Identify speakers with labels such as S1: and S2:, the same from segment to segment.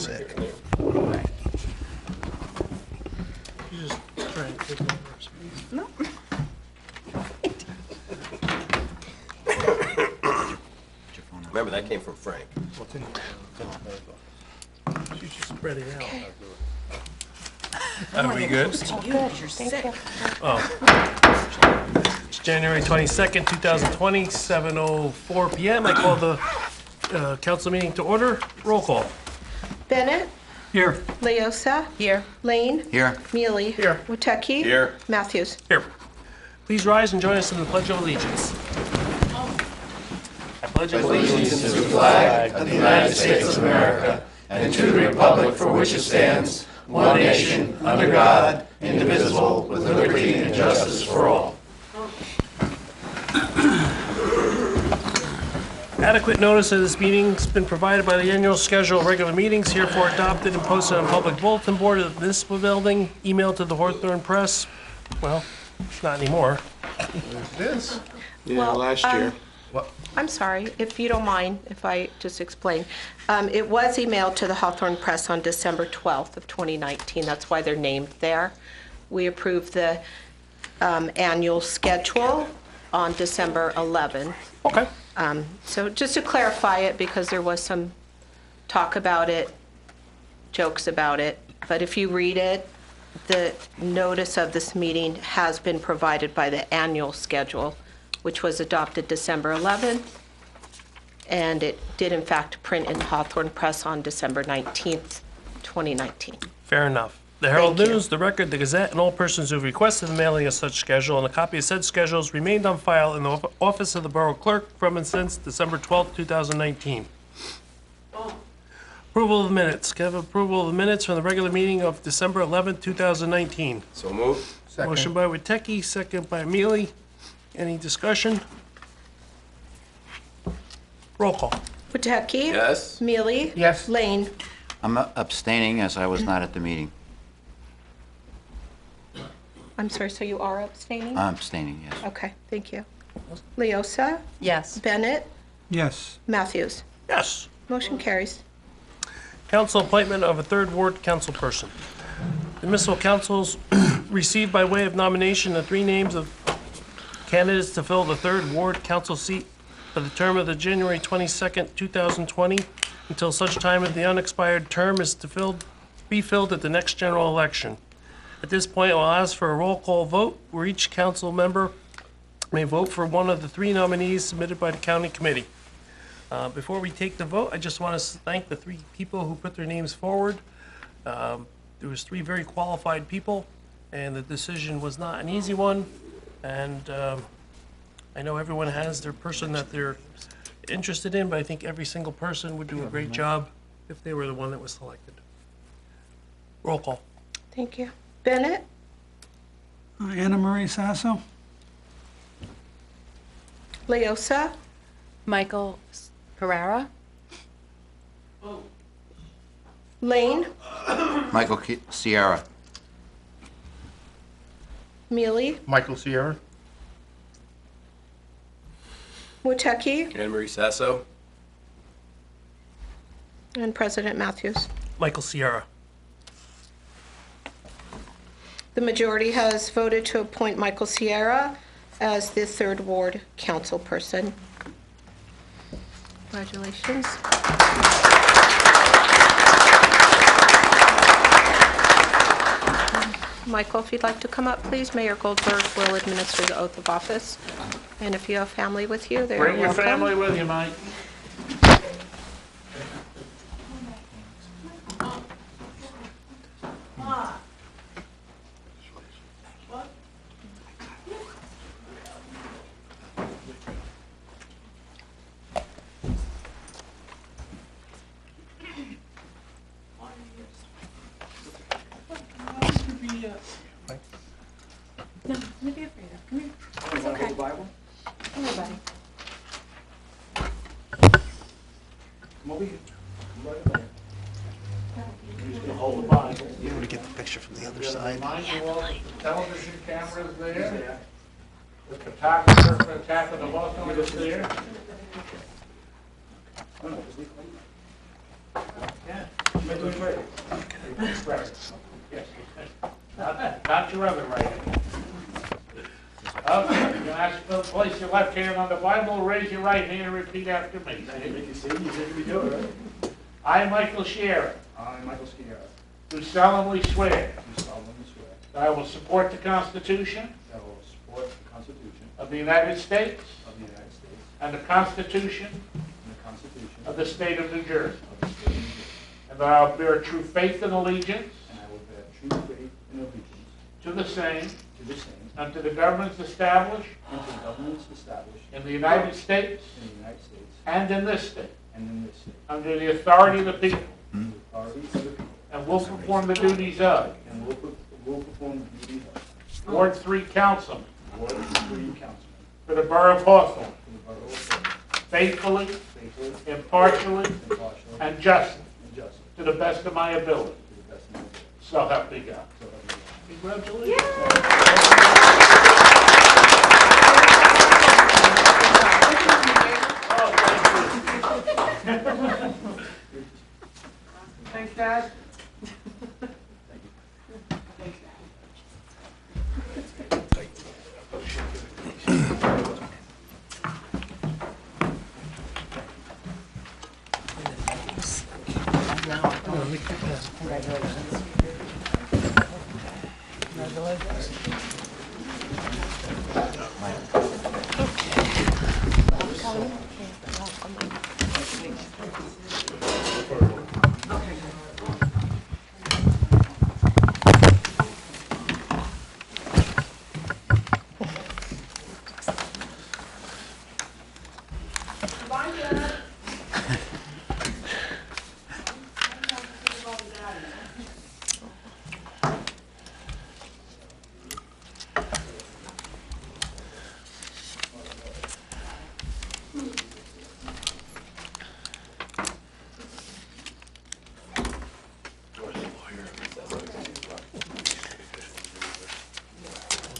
S1: sick.
S2: Right.
S3: You just try and take over.
S2: No.
S4: Remember, that came from Frank.
S3: You just spread it out. Are we good?
S2: Oh, good. You're sick.
S3: It's January 22nd, 2020, 7:04 PM. I call the council meeting to order. Roll call.
S5: Bennett.
S3: Here.
S5: Leosa.
S2: Here.
S5: Lane.
S1: Here.
S5: Mealy.
S3: Here.
S5: Witecki.
S4: Here.
S5: Matthews.
S3: Here. Please rise and join us in the Pledge of Allegiance. I pledge allegiance
S6: To the flag of the United States of America and to the republic for which it stands, one nation, under God, indivisible, with liberty and justice for all.
S3: Adequate notice of this meeting has been provided by the annual schedule of regular meetings, herefore adopted and posted on public bulletin board of the municipal building, emailed to the Hawthorne Press. Well, not anymore.
S5: Well,
S6: last year.
S5: I'm sorry, if you don't mind, if I just explain. It was emailed to the Hawthorne Press on December 12th of 2019. That's why they're named there. We approved the annual schedule on December 11th.
S3: Okay.
S5: So just to clarify it, because there was some talk about it, jokes about it, but if you read it, the notice of this meeting has been provided by the annual schedule, which was adopted December 11th, and it did in fact print in Hawthorne Press on December 19th, 2019.
S3: Fair enough. The Herald
S5: Thank you.
S3: News, the Record, the Gazette, and all persons who have requested the mailing of such schedule and a copy of said schedules remained on file in the office of the Borough Clerk from and since December 12th, 2019. Approval of the minutes. Can I have approval of the minutes from the regular meeting of December 11th, 2019?
S4: So moved.
S3: Motion by Witecki, second by Mealy. Any discussion? Roll call.
S5: Witecki?
S4: Yes.
S5: Mealy?
S6: Yes.
S5: Lane?
S1: I'm abstaining as I was not at the meeting.
S5: I'm sorry, so you are abstaining?
S1: I'm abstaining, yes.
S5: Okay, thank you. Leosa?
S2: Yes.
S5: Bennett?
S6: Yes.
S5: Matthews?
S3: Yes.
S5: Motion carries.
S3: Council appointment of a third ward council person. The municipal councils received by way of nomination the three names of candidates to fill the third ward council seat for the term of the January 22nd, 2020, until such time as the unexpired term is to be filled at the next general election. At this point, I'll ask for a roll call vote where each council member may vote for one of the three nominees submitted by the county committee. Before we take the vote, I just want to thank the three people who put their names forward. There was three very qualified people, and the decision was not an easy one. And I know everyone has their person that they're interested in, but I think every single person would do a great job if they were the one that was selected. Roll call.
S5: Thank you. Bennett?
S6: Anna Marie Sasso?
S5: Leosa?
S2: Michael Carrera?
S5: Lane?
S1: Michael Sierra.
S5: Mealy?
S6: Michael Sierra.
S5: Witecki?
S4: Anne Marie Sasso.
S5: And President Matthews.
S3: Michael Sierra.
S5: The majority has voted to appoint Michael Sierra as the third ward council person. Congratulations. Michael, if you'd like to come up, please. Mayor Goldberg will administer the oath of office. And if you have family with you, they're welcome.
S6: Bring your family with you, Mike.
S2: No, don't be afraid of. Come here. It's okay. Come here, buddy.
S6: Come over here. He's gonna hold the Bible.
S1: You want to get the picture from the other side?
S6: Remind you all that the television cameras there. The photographer attacking the Hawthorne is there. Yeah.
S7: Not your other right hand. Okay, you're gonna ask you to place your left hand on the Bible, raise your right hand and repeat after me. I, Michael Sierra,
S8: I, Michael Sciarra,
S7: do solemnly swear
S8: do solemnly swear
S7: that I will support the Constitution
S8: that I will support the Constitution
S7: of the United States
S8: of the United States
S7: and the Constitution
S8: and the Constitution
S7: of the State of New Jersey,
S8: of the State of New Jersey,
S7: and that I will bear true faith and allegiance
S8: and I will bear true faith and allegiance
S7: to the same
S8: to the same
S7: and to the governments established
S8: and to the governments established
S7: in the United States
S8: in the United States
S7: and in this state,
S8: and in this state,
S7: under the authority of the people,
S8: and the authority of the people,
S7: and will perform the duties of
S8: and will perform the duties of
S7: Ward 3 Councilman
S8: Ward 3 Councilman
S7: for the Borough of Hawthorne,
S8: for the Borough of Hawthorne,
S7: faithfully,
S8: faithfully,
S7: impartially,
S8: impartially,
S7: and justly,
S8: and justly,
S7: to the best of my ability.
S8: to the best of my ability.
S7: So help me God.
S8: So help me God.
S7: Congratulations. Oh, thank you. Thanks, Dad.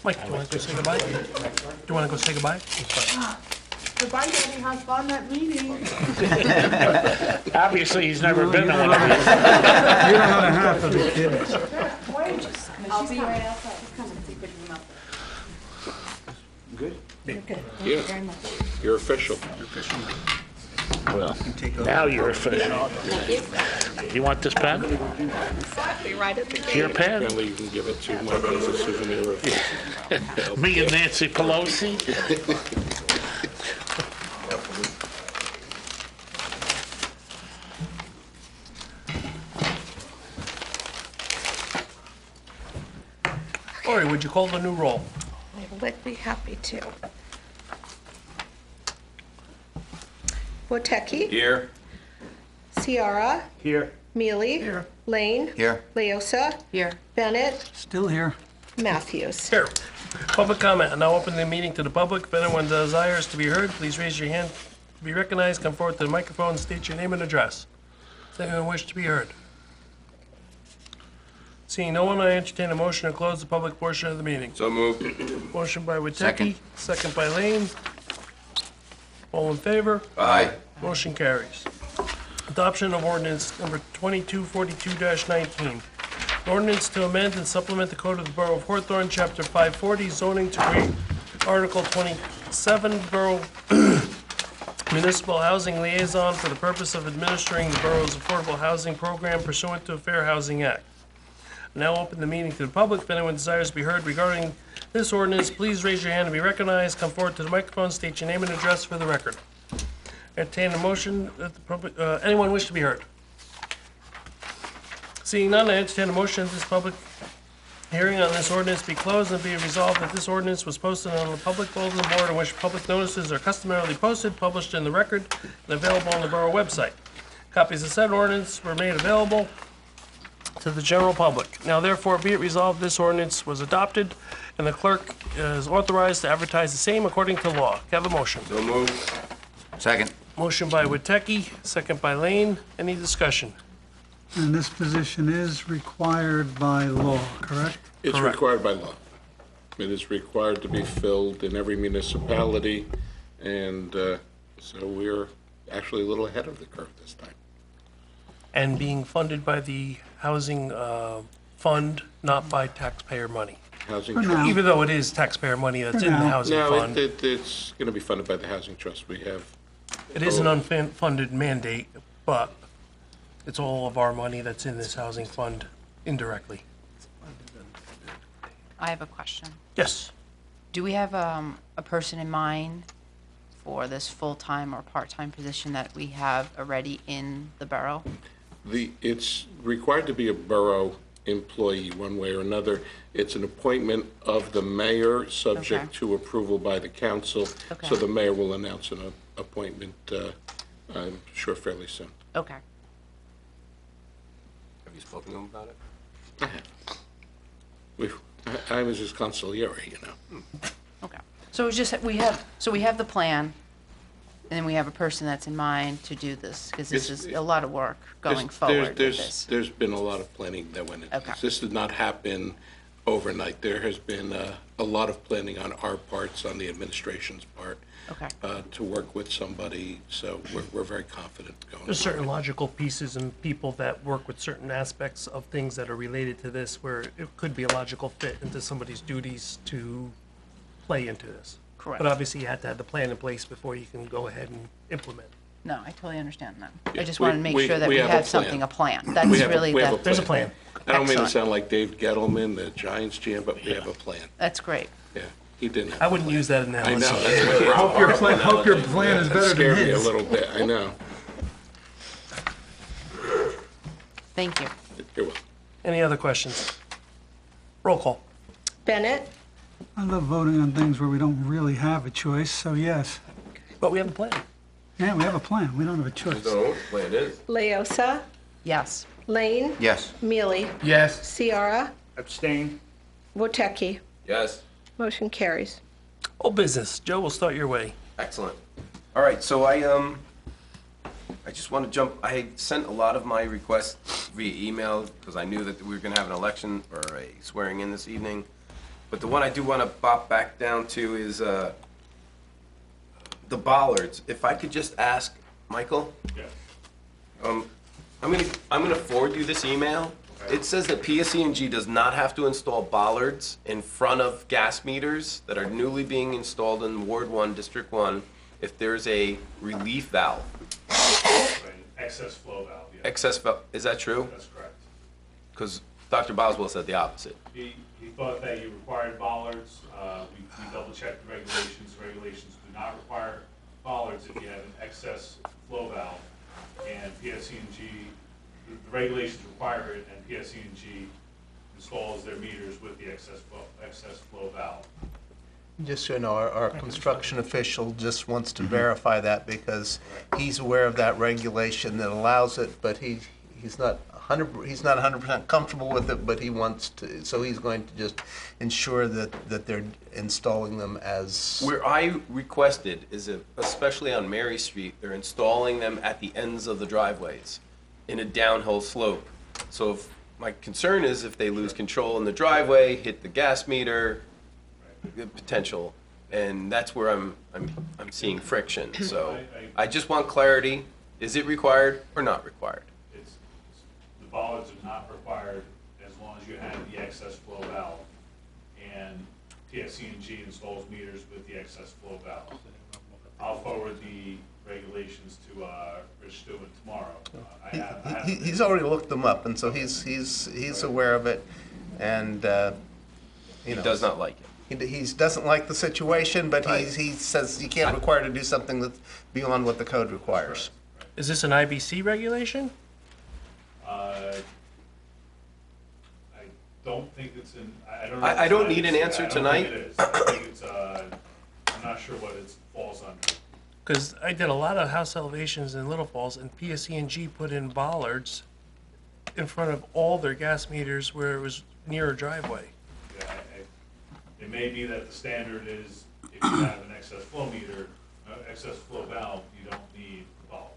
S3: Mike, do you want to go say goodbye? Do you want to go say goodbye?
S2: Goodbye, Daddy, have fun at meeting.
S7: Obviously, he's never been to one of these.
S8: You don't know the half of the kids.
S2: I'll be right outside. Come and see if you
S8: Good?
S2: You're good. Thank you very much.
S9: You're official.
S7: Well, now you're official. You want this pen?
S5: Exactly, right at the gate.
S7: Your pen?
S9: Apparently you can give it to Michael as a souvenir of
S7: Me and Nancy Pelosi?
S3: Lori, would you call the new roll?
S5: I would be happy to. Woteki,
S4: Here.
S5: Ciara,
S8: Here.
S5: Mealy, Lane,
S1: Here.
S5: Leosa,
S2: Here.
S5: Bennett,
S8: Still here.
S5: Matthews.
S3: Here. Public comment. I now open the meeting to the public. If anyone desires to be heard, please raise your hand. To be recognized, come forward to the microphone and state your name and address. Does anyone wish to be heard? Seeing no one, I entertain a motion to close the public portion of the meeting.
S9: So moved.
S3: Motion by Witecki,
S1: Second.
S3: second by Lane. All in favor?
S1: Aye.
S3: Motion carries. Adoption of ordinance number 2242-19. Ordinance to amend and supplement the Code of the Borough of Hawthorne, Chapter 540, zoning to create Article 27, Borough Municipal Housing Liaison for the purpose of administering the borough's affordable housing program pursuant to a Fair Housing Act. Now open the meeting to the public. If anyone desires to be heard regarding this ordinance, please raise your hand to be recognized. Come forward to the microphone, state your name and address for the record. Entertain a motion that the public, anyone wish to be heard? Seeing none, I entertain a motion that this public hearing on this ordinance be closed and be resolved that this ordinance was posted on the public bulletin board in which public notices are customarily posted, published in the record, and available on the borough website. Copies of said ordinance were made available to the general public. Now therefore be it resolved, this ordinance was adopted, and the clerk is authorized to advertise the same according to law. Can I have a motion?
S9: So moved.
S1: Second.
S3: Motion by Witecki, second by Lane. Any discussion?
S10: And this position is required by law, correct?
S9: It's
S3: Correct.
S9: required by law. It is required to be filled in every municipality, and so we're actually a little ahead of the curve this time.
S3: and being funded by the housing fund, not by taxpayer money.
S9: Housing
S10: For
S9: trust.
S10: now.
S3: Even though it is taxpayer money that's in the
S10: now.
S3: housing
S9: No,
S3: fund,
S9: it's going to be funded by the Housing Trust. We have,
S3: it is an unfunded mandate, but it's all of our money that's in this housing fund indirectly.
S11: I have a question.
S3: Yes.
S11: Do we have a person in mind for this full-time or part-time position that we have already in the borough?
S9: it's required to be a borough employee one way or another. It's an appointment of the mayor, subject
S11: Okay.
S9: to approval by the council. So
S11: Okay.
S9: the mayor will announce an appointment, I'm sure fairly soon.
S11: Okay.
S4: Have you spoken to him about it?
S9: I have. I was his consigliere, you know.
S11: Okay. So it's just, we have the plan, and then we have a person that's in mind to do this, because this
S9: It's-
S11: is a lot of work going
S9: There's-
S11: forward with
S9: there's-
S11: this.
S9: There's been a lot of planning that went into
S11: Okay.
S9: this. This did not happen overnight. There has been a lot of planning on our parts, on the administration's part,
S11: Okay.
S9: to work with somebody, so we're very confident going
S3: There's certain
S9: forward.
S3: logical pieces and people that work with certain aspects of things that are related to this where it could be a logical fit into somebody's duties to play into this.
S11: Correct.
S3: But obviously you have to have the plan in place before you can go ahead and implement.
S11: No, I totally understand that.
S9: Yeah,
S11: I just wanted to make sure that
S9: we
S11: we
S9: have a
S11: have
S9: plan.
S11: something, a plan. That's
S9: We have a-
S11: really,
S9: we have a
S3: There's a plan.
S9: I don't mean to
S11: Excellent.
S9: sound like Dave Gettleman, the Giants GM, but we have a plan.
S11: that's great.
S9: Yeah, he didn't have.
S3: I
S9: a
S3: wouldn't
S9: plan.
S3: use that
S9: I know,
S3: analogy.
S9: that's my problem.
S10: Hope your plan is
S9: That
S10: better than
S9: scared me a
S10: his.
S9: little bit, I know.
S11: Thank you.
S9: You're welcome.
S3: Any other questions? Roll call.
S5: Bennett,
S10: I love voting on things where we don't really have a choice, so yes.
S3: But we have a plan.
S10: Yeah, we have a plan, we don't have a
S4: I
S10: choice.
S4: don't know what the plan is.
S5: Leosa,
S11: Yes.
S5: Lane,
S1: Yes.
S5: Mealy,
S8: Yes.
S5: Ciara,
S8: Abstain.
S5: Woteki.
S4: Yes.
S5: Motion carries.
S3: Old business. Joe, we'll start your way.
S4: Excellent. All right, so I just want to jump, I sent a lot of my requests via email because I knew that we were going to have an election or a swearing in this evening. But the one I do want to bop back down to is the bollards. If I could just ask, Michael? Yeah. I'm gonna forward you this email. It says that PSE&G does not have to install bollards in front of gas meters that are newly being installed in Ward 1, District 1, if there's a relief valve.
S7: Excess flow valve, yeah,
S4: Excess valve, is that true?
S7: that's correct.
S4: Because Dr. Boswell said the opposite.
S7: He thought that you required bollards. We double checked the regulations. Regulations do not require bollards if you have an excess flow valve. And PSE&G, the regulations require it, and PSE&G installs their meters with the excess flow valve.
S6: Just so you know, our construction official just wants to verify that because he's aware of that regulation that allows it, but he's not 100% comfortable with it, but he wants to, so he's going to just ensure that they're installing them as.
S4: Where I requested is, especially on Mary Street, they're installing them at the ends of the driveways in a downhill slope. So if, my concern is if they lose control in the driveway, hit the gas meter, the potential, and that's where I'm seeing friction. So I just want clarity. Is it required or not required?
S7: The bollards are not required as long as you have the excess flow valve. And PSE&G installs meters with the excess flow valve. I'll forward the regulations to Rich Stewart tomorrow.
S6: He's already looked them up, and so he's aware of it, and
S4: He does not like it.
S6: He doesn't like the situation, but
S4: Right.
S6: he says you can't require to do something that's beyond what the code requires.
S3: Is this an IBC regulation?
S7: I don't think it's in, I don't know.
S4: I don't need an answer tonight.
S7: I don't think it is. I think it's, I'm not sure what it falls under.
S3: Because I did a lot of house elevations in Little Falls, and PSE&G put in bollards in front of all their gas meters where it was near a driveway.
S7: Yeah, it may be that the standard is if you have an excess flow meter, excess flow valve, you don't need bollards.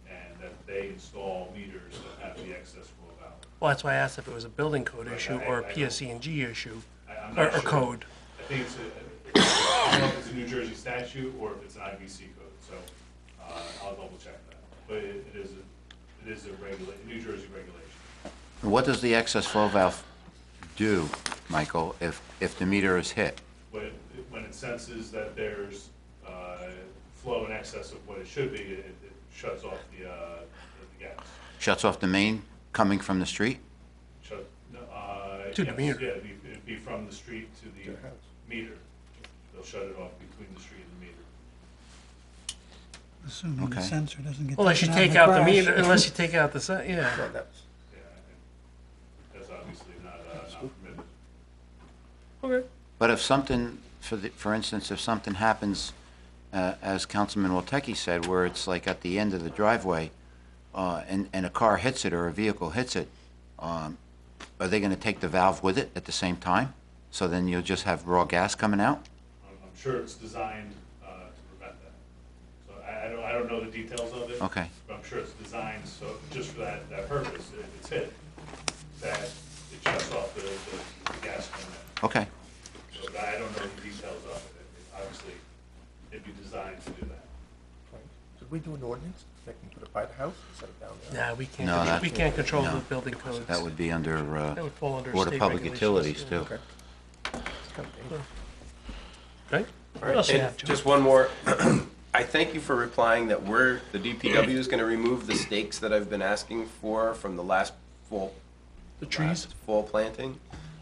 S7: And that they install meters that have the excess flow valve.
S3: Well, that's why I asked if it was a building code
S7: Right,
S3: issue
S7: I-
S3: or a
S7: I don't-
S3: PSE&G issue,
S7: I'm
S3: or
S7: not sure.
S3: code.
S7: I think I don't know if it's a New Jersey statute or if it's an IBC code, so I'll double check that. But it It is a New Jersey regulation.
S1: What does the excess flow valve do, Michael, if the meter is hit?
S7: When it senses that there's flow in excess of what it should be, it shuts off the gas.
S1: Shuts off the main coming from the street?
S3: To the meter.
S7: Yeah, it'd be from the street to the meter. They'll shut it off between the street and the meter.
S10: Assuming the
S1: Okay.
S10: sensor doesn't get
S3: Unless you
S10: taken
S3: take
S10: out
S3: out
S10: of
S3: the
S10: crash.
S3: meter, unless you take out the, yeah.
S7: Yeah, that's obviously not permitted.
S3: Okay.
S1: But if something, for instance, if something happens, as Councilman Waltecki said, where it's like at the end of the driveway, and a car hits it or a vehicle hits it, are they gonna take the valve with it at the same time? So then you'll just have raw gas coming out?
S7: I'm sure it's designed to prevent that. So I don't know the details of it.
S1: Okay.
S7: But I'm sure it's designed so, just for that purpose, if it's hit, that it shuts off the gas coming in.
S1: Okay.
S7: So but I don't know the details of it. Obviously, it'd be designed to do that.
S12: Should we do an ordinance that can put it by the house instead of down there?
S3: Nah, we can't,
S1: No, that-
S3: we can't control
S1: no.
S3: the building codes.
S1: That would be under,
S3: That would fall under
S1: Board of
S3: state
S1: Public
S3: regulations,
S1: Utilities,
S3: yeah.
S1: too.
S12: Okay. It's kind of dangerous.
S3: Okay?
S4: All
S3: What
S4: right,
S3: else you
S4: and
S3: have, Joe?
S4: just one more. I thank you for replying that the DPW is gonna remove the stakes that I've been asking for from the last fall.
S3: The trees?
S4: last fall planting.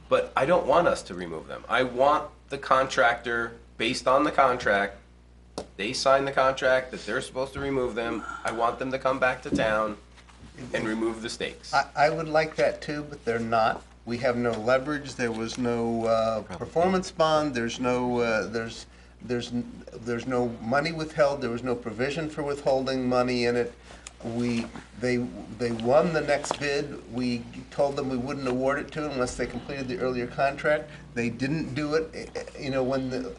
S4: But I don't want us to remove them. I want the contractor, based on the contract, they sign the contract that they're supposed to remove them. I want them to come back to town and remove the stakes.
S6: I would like that too, but they're not. We have no leverage, there was no performance bond, there's no, there's no money withheld, there was no provision for withholding money in it. They won the next bid, we told them we wouldn't award it to them unless they completed the earlier contract. They didn't do it, you know,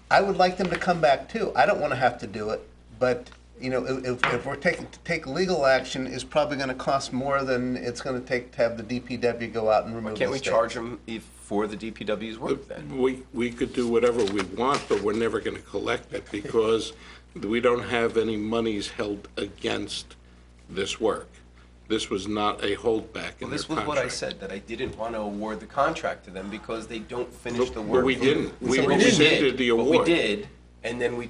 S6: I would like them to come back too. I don't want to have to do it, but, you know, if we're to take legal action, it's probably going to cost more than it's going to take to have the DPW go out and remove
S4: Why
S6: the
S4: can't we
S6: stakes.
S4: charge them for the DPW's work then?
S9: We could do whatever we want, but we're never going to collect it because we don't have any monies held against this work. This was not a holdback
S4: Well,
S9: in their
S4: this was
S9: contract.
S4: what I said, that I didn't want to award the contract to them because they don't finish the
S9: But
S4: work.
S9: we didn't. We
S4: But
S9: rescinded the
S4: But
S9: award.
S4: we did, and then we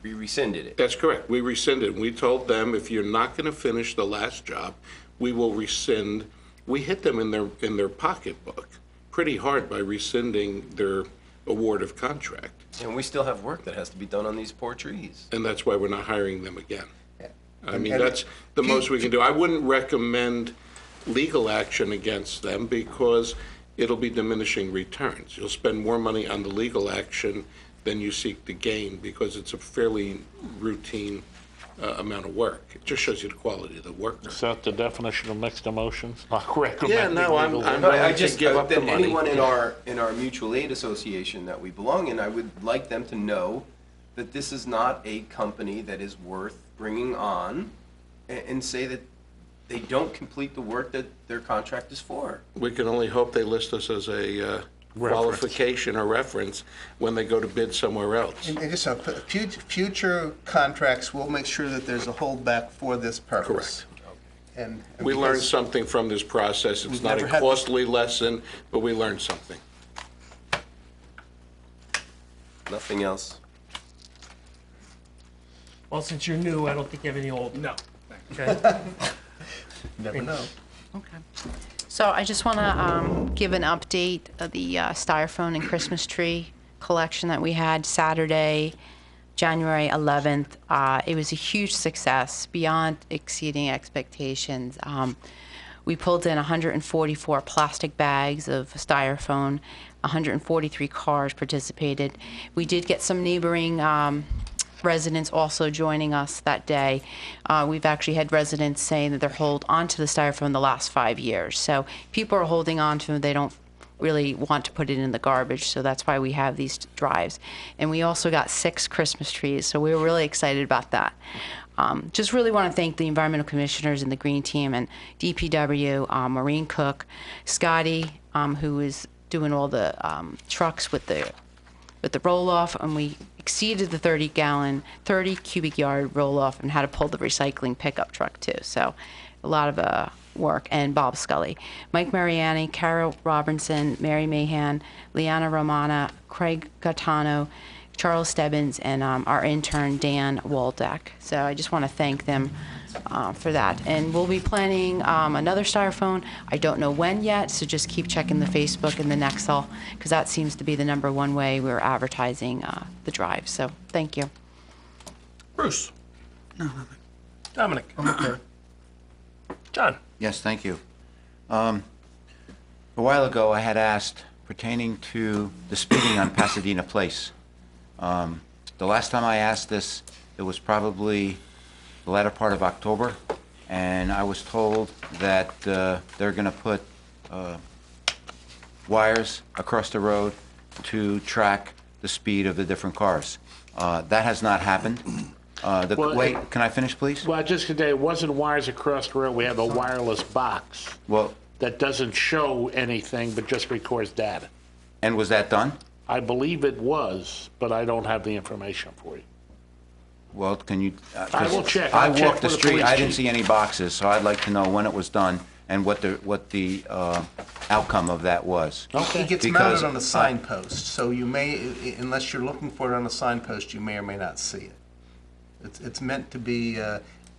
S4: rescinded it.
S9: That's correct. We rescinded. We told them, if you're not going to finish the last job, we will rescind. We hit them in their pocketbook pretty hard by rescinding their award of contract.
S4: And we still have work that has to be done on these poor trees.
S9: And that's why we're not hiring them again. I mean,
S6: And-
S9: that's the most we can do. I wouldn't recommend legal action against them because it'll be diminishing returns. You'll spend more money on the legal action than you seek to gain because it's a fairly routine amount of work. It just shows you the quality of the work.
S13: Is that the definition of mixed emotions? Not
S9: Yeah,
S13: recommending
S9: no, I'm
S13: legal-
S4: No, I
S9: willing to
S4: just,
S9: give up the
S4: then
S9: money.
S4: anyone in our mutual aid association that we belong in, I would like them to know that this is not a company that is worth bringing on and say that they don't complete the work that their contract is for.
S9: We can only hope they list us as a qualification or reference when they go to bid somewhere else.
S6: And just future contracts, we'll make sure that there's a holdback for this purpose.
S9: Correct.
S6: And
S9: We learned
S6: because-
S9: something from this process. It's
S6: We've
S9: not a
S6: never had-
S9: costly lesson, but we learned something.
S4: Nothing else.
S3: Well, since you're new, I don't think you have any old.
S8: No.
S3: Okay?
S6: Never know.
S11: So I just want to give an update of the styrofoam and Christmas tree collection that we had Saturday, January 11th. It was a huge success, beyond exceeding expectations. We pulled in 144 plastic bags of styrofoam. 143 cars participated. We did get some neighboring residents also joining us that day. We've actually had residents saying that they're hold onto the styrofoam the last 5 years. So people are holding on to them. They don't really want to put it in the garbage, so that's why we have these drives. And we also got 6 Christmas trees, so we were really excited about that. Just really want to thank the environmental commissioners and the green team and DPW, Maureen Cook, Scotty, who is doing all the trucks with the with the roll-off, and we exceeded the 30 cubic yard roll-off and had to pull the recycling pickup truck too. So a lot of work. And Bob Scully, Mike Mariani, Carol Robinson, Mary Mahan, Liana Romana, Craig Gattano, Charles Stebbins, and our intern, Dan Waldeck. So I just want to thank them for that. And we'll be planning another styrofoam. I don't know when yet, so just keep checking the Facebook and the Nexel, because that seems to be the #1 way we're advertising the drive. So thank you.
S3: Bruce? No, nothing. Dominic? Okay. John?
S1: Yes, thank you. A while ago, I had asked pertaining to the speeding on Pasadena Place. The last time I asked this, it was probably the latter part of October, and I was told that they're going to put wires across the road to track the speed of the different cars. That has not happened. Wait, can I finish, please?
S13: Well, just today, it wasn't wires across the road. We have a wireless box
S1: Well,
S13: that doesn't show anything but just records data.
S1: and was that done?
S13: I believe it was, but I don't have the information for you.
S1: Well, can you?
S13: I will check.
S1: I
S13: I'll check
S1: walked the
S13: with the
S1: street,
S13: police
S1: I didn't
S13: chief.
S1: see any boxes, so I'd like to know when it was done and what the outcome of that was.
S6: It gets
S1: Because,
S6: mounted on a signpost, so you may, unless you're looking for it on a signpost, you may or may not see it. It's meant to be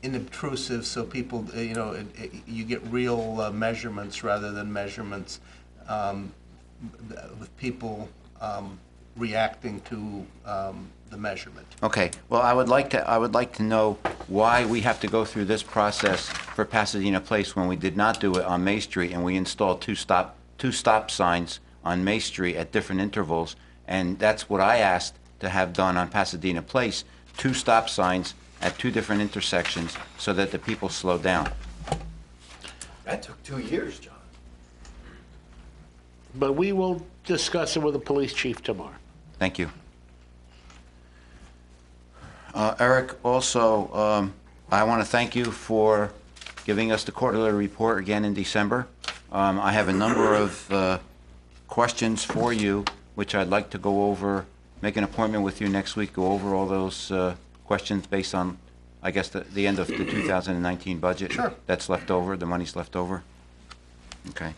S6: inobtrusive, so people, you get real measurements rather than measurements with people reacting to the measurement.
S1: Okay, well, I would like to know why we have to go through this process for Pasadena Place when we did not do it on May Street, and we installed two stop signs on May Street at different intervals, and that's what I asked to have done on Pasadena Place, 2 stop signs at 2 different intersections so that the people slow down.
S12: That took 2 years, John.
S13: But we will discuss it with the police chief tomorrow.
S1: Thank you. Eric, also, I want to thank you for giving us the quarterly report again in December. I have a number of questions for you, which I'd like to go over, make an appointment with you next week, go over all those questions based on, I guess, the end of the 2019 budget.
S6: Sure.
S1: That's left over, the money's left over. Okay.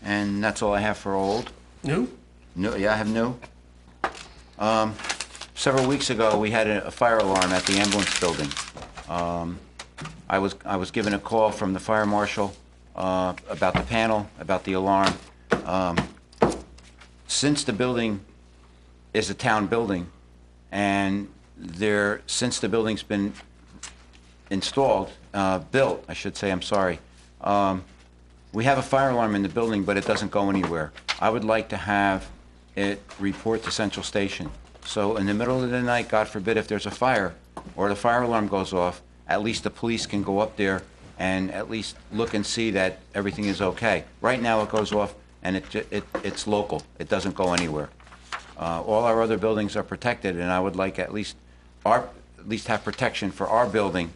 S1: And that's all I have for old.
S3: New?
S1: No, yeah, I have new. Several weeks ago, we had a fire alarm at the ambulance building. I was given a call from the fire marshal about the panel, about the alarm. Since the building is a town building, and since the building's been installed, built, I should say, I'm sorry, we have a fire alarm in the building, but it doesn't go anywhere. I would like to have it report to Central Station. So in the middle of the night, God forbid, if there's a fire or the fire alarm goes off, at least the police can go up there and at least look and see that everything is okay. Right now, it goes off and it's local. It doesn't go anywhere. All our other buildings are protected, and I would like at least have protection for our building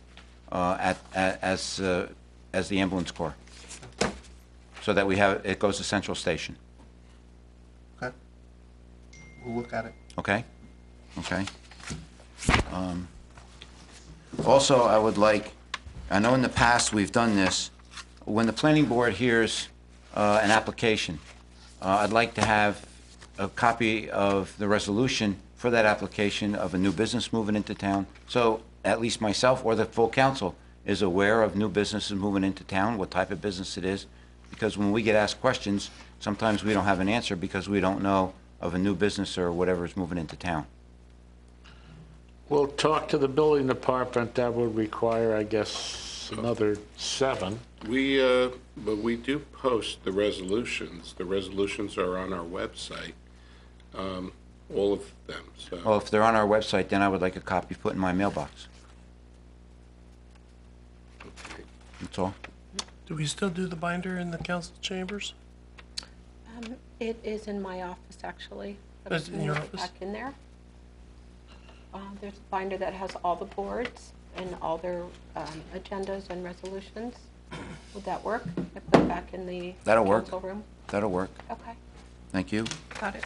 S1: as the ambulance corps, so that it goes to Central Station.
S6: Okay? We'll look at it.
S1: Okay? Okay. Also, I would like, I know in the past we've done this, when the planning board hears an application, I'd like to have a copy of the resolution for that application of a new business moving into town, so at least myself or the full council is aware of new businesses moving into town, what type of business it is, because when we get asked questions, sometimes we don't have an answer because we don't know of a new business or whatever is moving into town.
S13: We'll talk to the building department. That would require, I guess, another 7.
S9: But we do post the resolutions. The resolutions are on our website, all of them, so.
S1: Well, if they're on our website, then I would like a copy put in my mailbox.
S9: Okay.
S1: That's all.
S3: Do we still do the binder in the council chambers?
S5: It is in my office, actually.
S3: It's in your
S5: Move it
S3: office?
S5: Back in there. There's a binder that has all the boards and all their agendas and resolutions. Would that work? I put it back in the
S1: That'll work.
S5: council room?
S1: That'll work.
S5: Okay.
S1: Thank you.
S2: Got it.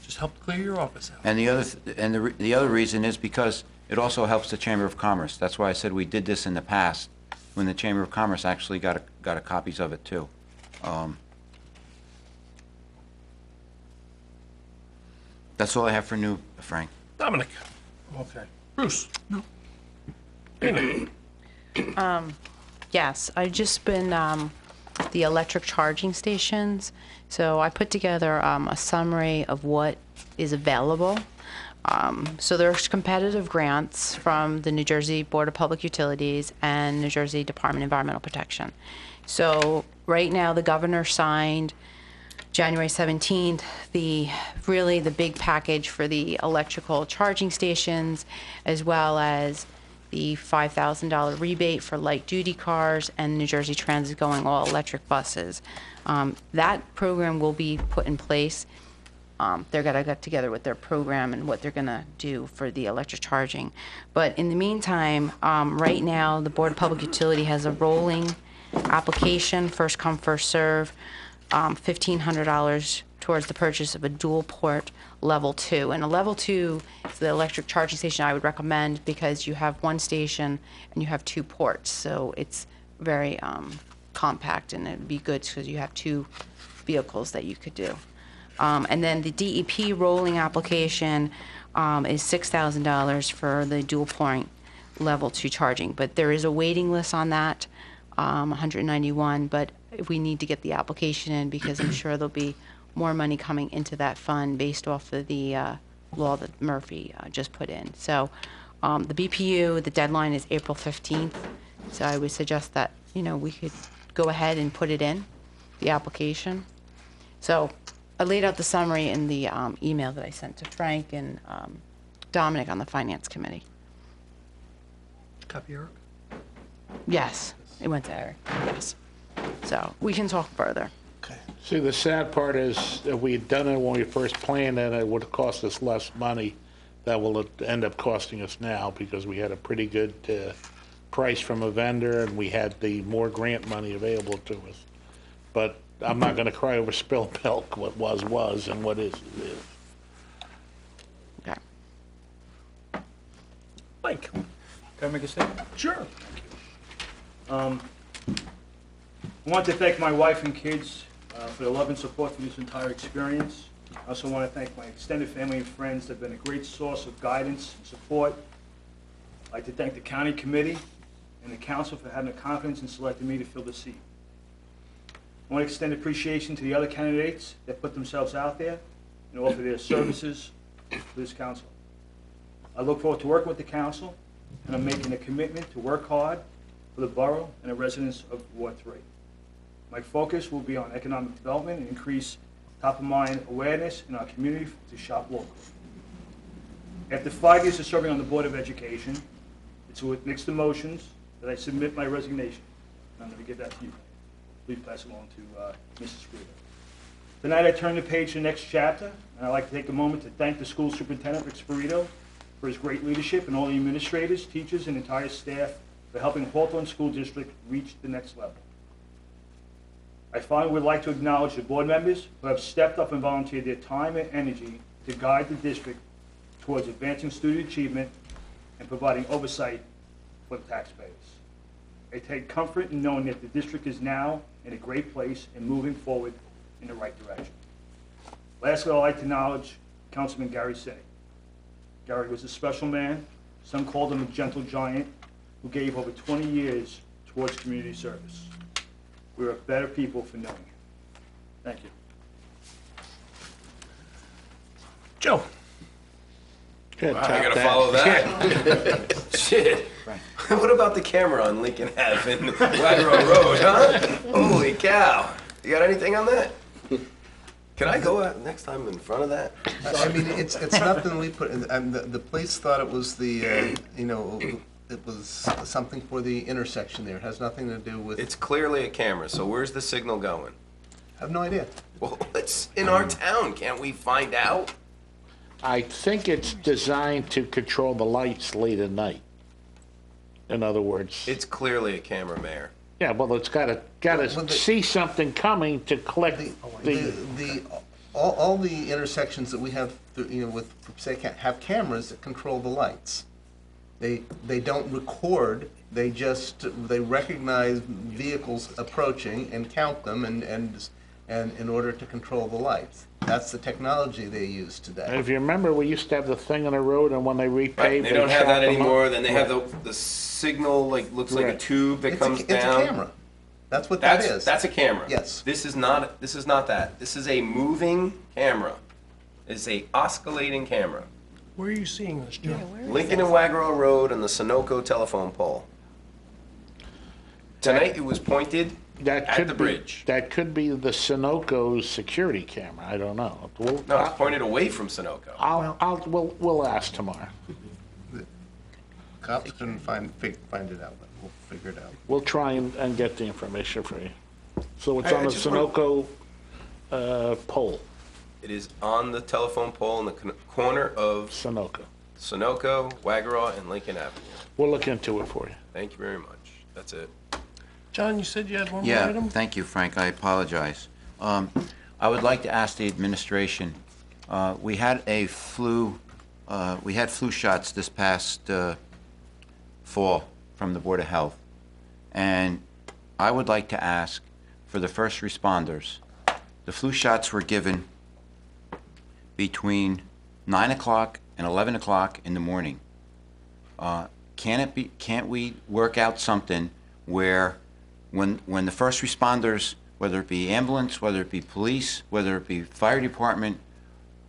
S3: Just help clear your office out.
S1: And the other reason is because it also helps the Chamber of Commerce. That's why I said we did this in the past, when the Chamber of Commerce actually got copies of it too. That's all I have for new, Frank.
S3: Dominic? Okay. Bruce? No.
S11: Yes, I've just been, the electric charging stations. So I put together a summary of what is available. So there's competitive grants from the New Jersey Board of Public Utilities and New Jersey Department of Environmental Protection. So right now, the governor signed January 17th, the big package for the electrical charging stations, as well as the $5,000 rebate for light-duty cars and New Jersey Transit going all electric buses. That program will be put in place. They're going to get together with their program and what they're going to do for the electric charging. But in the meantime, right now, the Board of Public Utility has a rolling application, first come, first serve, $1,500 towards the purchase of a dual port level 2. And a level 2 is the electric charging station I would recommend because you have one station and you have 2 ports. So it's very compact, and it'd be good because you have 2 vehicles that you could do. And then the DEP rolling application is $6,000 for the dual point level 2 charging. But there is a waiting list on that, 191, but we need to get the application in because I'm sure there'll be more money coming into that fund based off of the law that Murphy just put in. So the BPU, the deadline is April 15th. So I would suggest that, we could go ahead and put it in, the application. So I laid out the summary in the email that I sent to Frank and Dominic on the Finance Committee.
S8: Copy, Eric?
S11: Yes, it went to Eric, yes. So we can talk further.
S13: See, the sad part is if we had done it when we first planned it, it would have cost us less money. That will end up costing us now because we had a pretty good price from a vendor and we had the more grant money available to us. But I'm not going to cry over spilled milk. What was, and what is.
S11: Okay.
S3: Mike?
S8: Can I make a statement?
S3: Sure.
S8: I want to thank my wife and kids for their love and support for this entire experience. I also want to thank my extended family and friends that have been a great source of guidance and support. I'd like to thank the county committee and the council for having the confidence in selecting me to fill the seat. I want to extend appreciation to the other candidates that put themselves out there and offer their services to this council. I look forward to working with the council, and I'm making a commitment to work hard for the borough and the residents of Ward 3. My focus will be on economic development and increase top-of-mind awareness in our community to shop locally. After 5 years of serving on the Board of Education, it's with mixed emotions that I submit my resignation. I'm going to give that to you. Please pass it along to Mrs. Scriba. Tonight I turn the page to the next chapter, and I'd like to take a moment to thank the school superintendent, Rick Spirito, for his great leadership and all the administrators, teachers, and entire staff for helping Hawthorne School District reach the next level. I finally would like to acknowledge the board members who have stepped up and volunteered their time and energy to guide the district towards advancing student achievement and providing oversight for the taxpayers. I take comfort in knowing that the district is now in a great place and moving forward in the right direction. Lastly, I'd like to acknowledge Councilman Gary Sinning. Gary was a special man. Some called him a gentle giant who gave over 20 years towards community service. We are better people for knowing him. Thank you.
S3: Joe?
S4: I gotta follow that. Shit. What about the camera on Lincoln Ave and Wagro Road, huh? Holy cow. You got anything on that? Can I go out next time in front of that?
S6: I mean, it's nothing we put in, the police thought it was the, it was something for the intersection there. It has nothing to do with.
S4: It's clearly a camera, so where's the signal going?
S6: I have no idea.
S4: Well, it's in our town. Can't we find out?
S13: I think it's designed to control the lights late at night. In other words.
S4: It's clearly a camera, Mayor.
S13: Yeah, well, it's gotta see something coming to click
S6: All the intersections that we have, with, say, have cameras that control the lights. They don't record, they recognize vehicles approaching and count them and in order to control the lights. That's the technology they use today.
S13: If you remember, we used to have the thing on the road, and when they repaved,
S4: Right, they don't have that
S13: chopped them up.
S4: anymore. Then they have the signal, looks like a
S13: Right.
S4: tube that comes down.
S6: It's a camera. That's what that is.
S4: That's a camera.
S6: Yes.
S4: This is not that. This is a moving camera. It's a oscillating camera.
S3: Where are you seeing this, Joe?
S4: Lincoln and Wagarrow Road and the Sunoco telephone pole. Tonight it was pointed at the bridge.
S13: That could be the Sunoco's security camera. I don't know.
S4: No, it's pointed away from Sunoco.
S13: We'll ask tomorrow.
S6: Cops couldn't find it out, but we'll figure it out.
S13: We'll try and get the information for you. So it's
S4: I
S13: on the
S4: just want-
S13: Sunoco pole,
S4: It is on the telephone pole in the corner of
S13: Sunoco.
S4: Sunoco, Wagarrow, and Lincoln Avenue.
S13: We'll look into it for you.
S4: Thank you very much. That's it.
S3: John, you said you had one more
S1: Yeah,
S3: item?
S1: thank you, Frank. I apologize. I would like to ask the administration, we had flu shots this past fall from the Board of Health. And I would like to ask for the first responders, the flu shots were given between 9 o'clock and 11 o'clock in the morning. Can't we work out something where when the first responders, whether it be ambulance, whether it be police, whether it be fire department,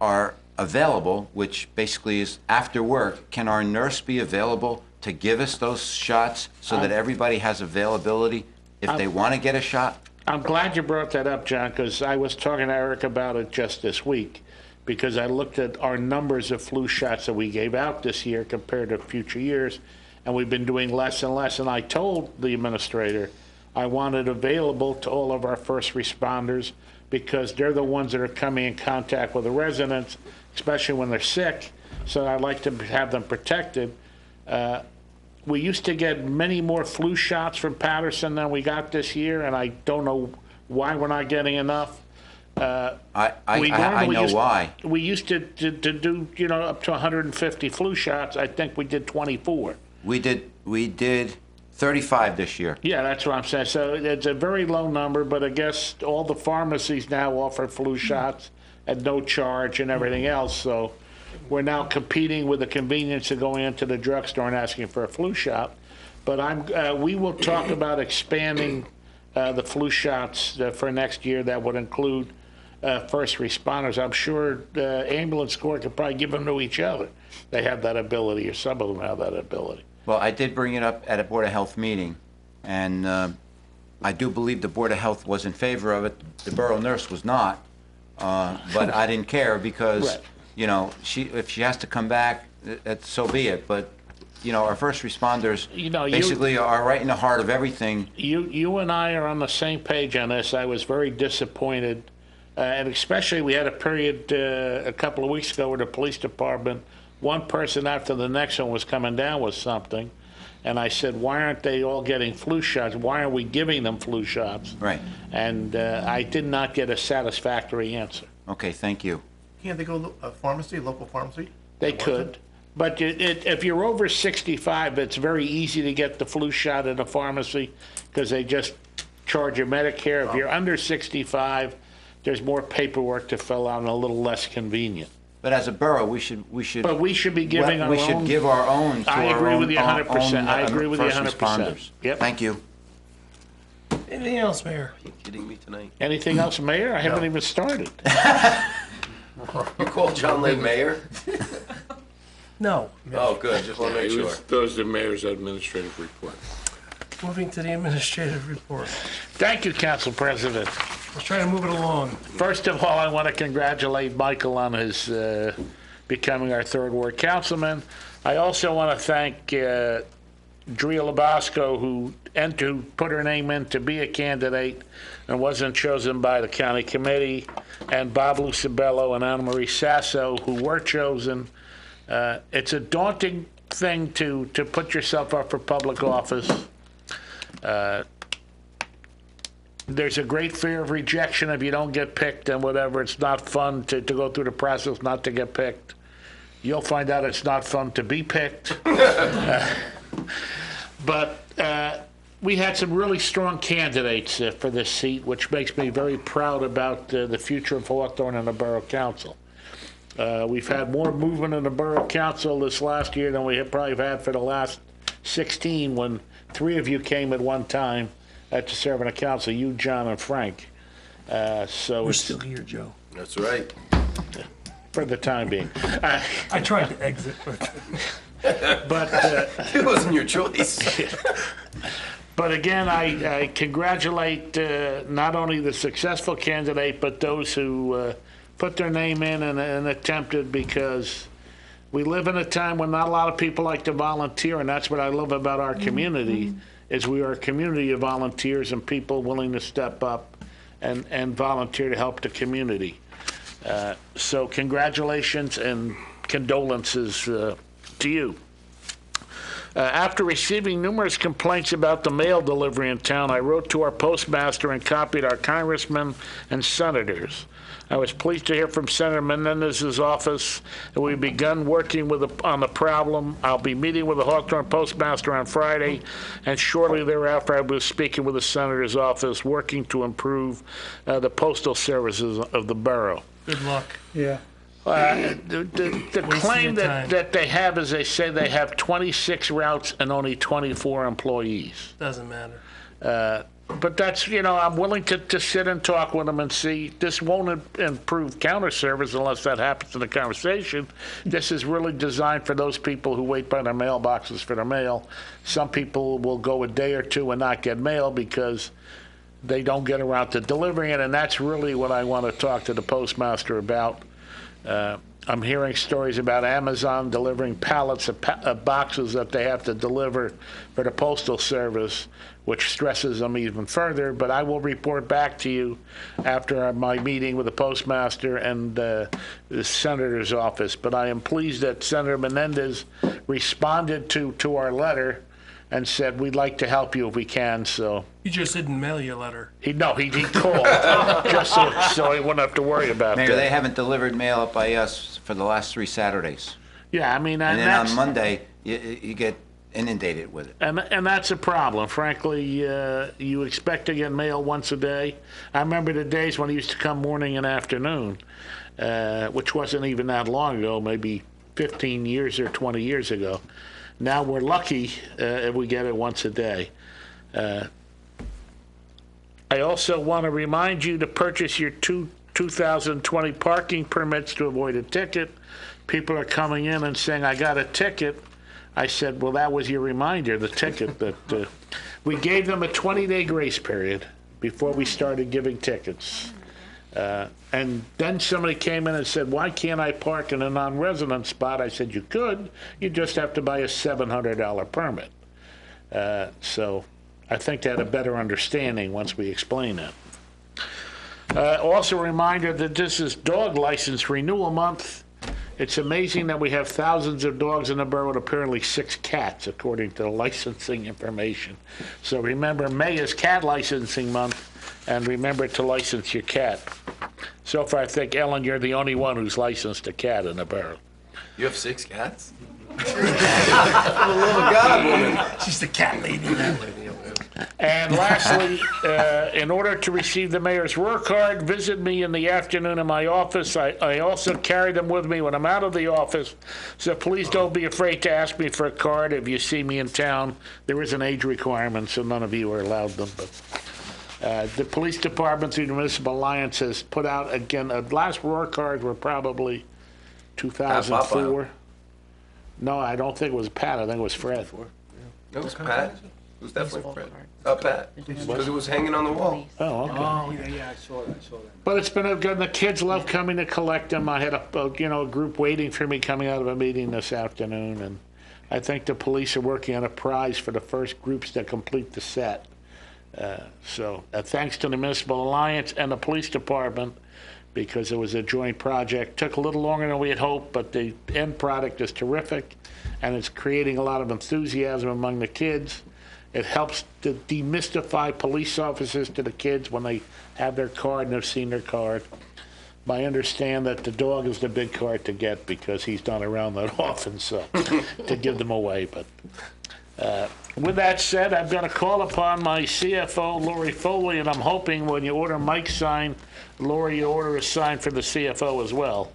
S1: are available, which basically is after work, can our nurse be available to give us those shots so that everybody has availability if they want to get a shot?
S13: I'm glad you brought that up, John, because I was talking to Eric about it just this week, because I looked at our numbers of flu shots that we gave out this year compared to future years, and we've been doing less and less. And I told the administrator I want it available to all of our first responders because they're the ones that are coming in contact with the residents, especially when they're sick, so I'd like to have them protected. We used to get many more flu shots from Patterson than we got this year, and I don't know why we're not getting enough.
S1: I know why.
S13: We used to do, up to 150 flu shots. I think we did 24.
S1: We did 35 this year.
S13: Yeah, that's what I'm saying. So it's a very low number, but I guess all the pharmacies now offer flu shots at no charge and everything else. So we're now competing with the convenience of going into the drugstore and asking for a flu shot. But we will talk about expanding the flu shots for next year. That would include first responders. I'm sure ambulance corps could probably give them to each other. They have that ability, or some of them have that ability.
S1: Well, I did bring it up at a Board of Health meeting, and I do believe the Board of Health was in favor of it. The borough nurse was not, but I didn't care because,
S13: Right.
S1: if she has to come back, so be it. But, our first responders basically are right in the heart of everything.
S13: You and I are on the same page on this. I was very disappointed, and especially we had a period a couple of weeks ago where the police department, one person after the next one was coming down with something, and I said, why aren't they all getting flu shots? Why aren't we giving them flu shots?
S1: Right.
S13: And I did not get a satisfactory answer.
S1: Okay, thank you.
S12: Can't they go to a pharmacy, local pharmacy?
S13: They could. But if you're over 65, it's very easy to get the flu shot at a pharmacy because they just charge you Medicare. If you're under 65, there's more paperwork to fill out and a little less convenient.
S1: But as a borough, we should.
S13: But we should be giving our own.
S1: We should give our own to
S13: I
S1: our
S13: agree
S1: own,
S13: with you 100%. I agree with you
S1: first
S13: 100%.
S1: responders.
S13: Yep.
S1: Thank you.
S3: Anything else, Mayor?
S4: Are you kidding me tonight?
S13: Anything else, Mayor? I haven't even started.
S4: You called John Lane mayor?
S3: No.
S4: Oh, good. Just want to make sure.
S9: Those are the mayor's administrative report.
S3: Moving to the administrative report.
S13: Thank you, Council President.
S3: Let's try to move it along.
S13: First of all, I want to congratulate Michael on his becoming our third ward councilman. I also want to thank Drea Labasco, who put her name in to be a candidate and wasn't chosen by the county committee, and Bob Lucibello and Anna Marie Sasso, who were chosen. It's a daunting thing to put yourself up for public office. there's a great fear of rejection if you don't get picked and whatever. It's not fun to go through the process not to get picked. You'll find out it's not fun to be picked. But we had some really strong candidates for this seat, which makes me very proud about the future of Hawthorne and the Borough Council. We've had more movement in the Borough Council this last year than we have probably had for the last 16, when 3 of you came at one time to serve on the council, you, John, and Frank. So
S12: We're still here, Joe.
S4: That's right.
S13: for the time being.
S12: I tried to exit, but
S4: It wasn't your choice.
S13: But again, I congratulate not only the successful candidate, but those who put their name in and attempted, because we live in a time when not a lot of people like to volunteer, and that's what I love about our community, is we are a community of volunteers and people willing to step up and volunteer to help the community. So congratulations and condolences to you. After receiving numerous complaints about the mail delivery in town, I wrote to our postmaster and copied our congressmen and senators. I was pleased to hear from Senator Menendez's office that we've begun working on the problem. I'll be meeting with the Hawthorne postmaster on Friday, and shortly thereafter I will be speaking with the senator's office, working to improve the postal services of the borough.
S3: Good luck.
S10: Yeah.
S13: The claim that they have is they say they have 26 routes and only 24 employees.
S3: Doesn't matter.
S13: But that's, I'm willing to sit and talk with them and see. This won't improve counter service unless that happens in the conversation. This is really designed for those people who wait by their mailboxes for their mail. Some people will go a day or two and not get mail because they don't get around to delivering it, and that's really what I want to talk to the postmaster about. I'm hearing stories about Amazon delivering pallets of boxes that they have to deliver for the Postal Service, which stresses them even further. But I will report back to you after my meeting with the postmaster and the senator's office. But I am pleased that Senator Menendez responded to our letter and said, we'd like to help you if we can. So
S3: You just didn't mail your letter.
S13: he called just so he wouldn't have to worry about
S1: Mayor,
S13: that.
S1: they haven't delivered mail up by us for the last 3 Saturdays.
S13: Yeah, I mean,
S1: And then
S13: that's,
S1: on Monday, you get inundated with it.
S13: and that's a problem. Frankly, you expect to get mail once a day. I remember the days when it used to come morning and afternoon, which wasn't even that long ago, maybe 15 years or 20 years ago. Now we're lucky if we get it once a day. I also want to remind you to purchase your 2020 parking permits to avoid a ticket. People are coming in and saying, I got a ticket. I said, well, that was your reminder, the ticket. That we gave them a 20-day grace period before we started giving tickets. And then somebody came in and said, why can't I park in a non-resident spot? I said, you could. You just have to buy a $700 permit. So I think they had a better understanding once we explained that. Also a reminder that this is dog license renewal month. It's amazing that we have thousands of dogs in the borough and apparently 6 cats, according to the licensing information. So remember, May is cat licensing month, and remember to license your cat. So far, I think, Ellen, you're the only one who's licensed a cat in the borough.
S4: You have 6 cats? For the love of God, woman.
S12: she's the cat lady now.
S13: And lastly, in order to receive the mayor's work card, visit me in the afternoon in my office. I also carry them with me when I'm out of the office, so please don't be afraid to ask me for a card if you see me in town. There is an age requirement, so none of you are allowed them. But the police department through the Municipal Alliance has put out, again, the last work cards were probably 2004. No, I don't think it was Pat. I think it was Fred.
S4: It was Pat. It was definitely Fred. Pat. Because it was hanging on the wall.
S13: Oh, okay.
S8: Oh, yeah, I saw that.
S13: But it's been a good. The kids love coming to collect them. I had a group waiting for me coming out of a meeting this afternoon, and I think the police are working on a prize for the first groups that complete the set. So thanks to the Municipal Alliance and the police department, because it was a joint project. Took a little longer than we had hoped, but the end product is terrific, and it's creating a lot of enthusiasm among the kids. It helps to demystify police officers to the kids when they have their card and have seen their card. I understand that the dog is the big card to get because he's not around that often, so to give them away. But with that said, I'm going to call upon my CFO, Lori Foley, and I'm hoping when you order Mike's sign, Lori, you order a sign for the CFO as well.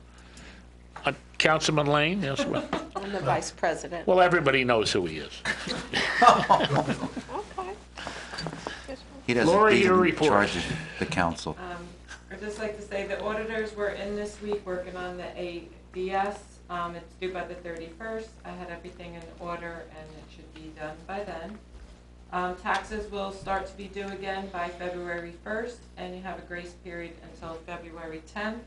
S13: Councilman Lane, yes.
S5: I'm the vice president.
S13: Well, everybody knows who he is.
S5: Okay.
S1: He doesn't,
S13: Lori,
S1: he
S13: your
S1: didn't
S13: report.
S1: charge the council.
S2: I'd just like to say the auditors were in this week working on the ABS. It's due by the 31st. I had everything in order and it should be done by then. Taxes will start to be due again by February 1st, and you have a grace period until February 10th.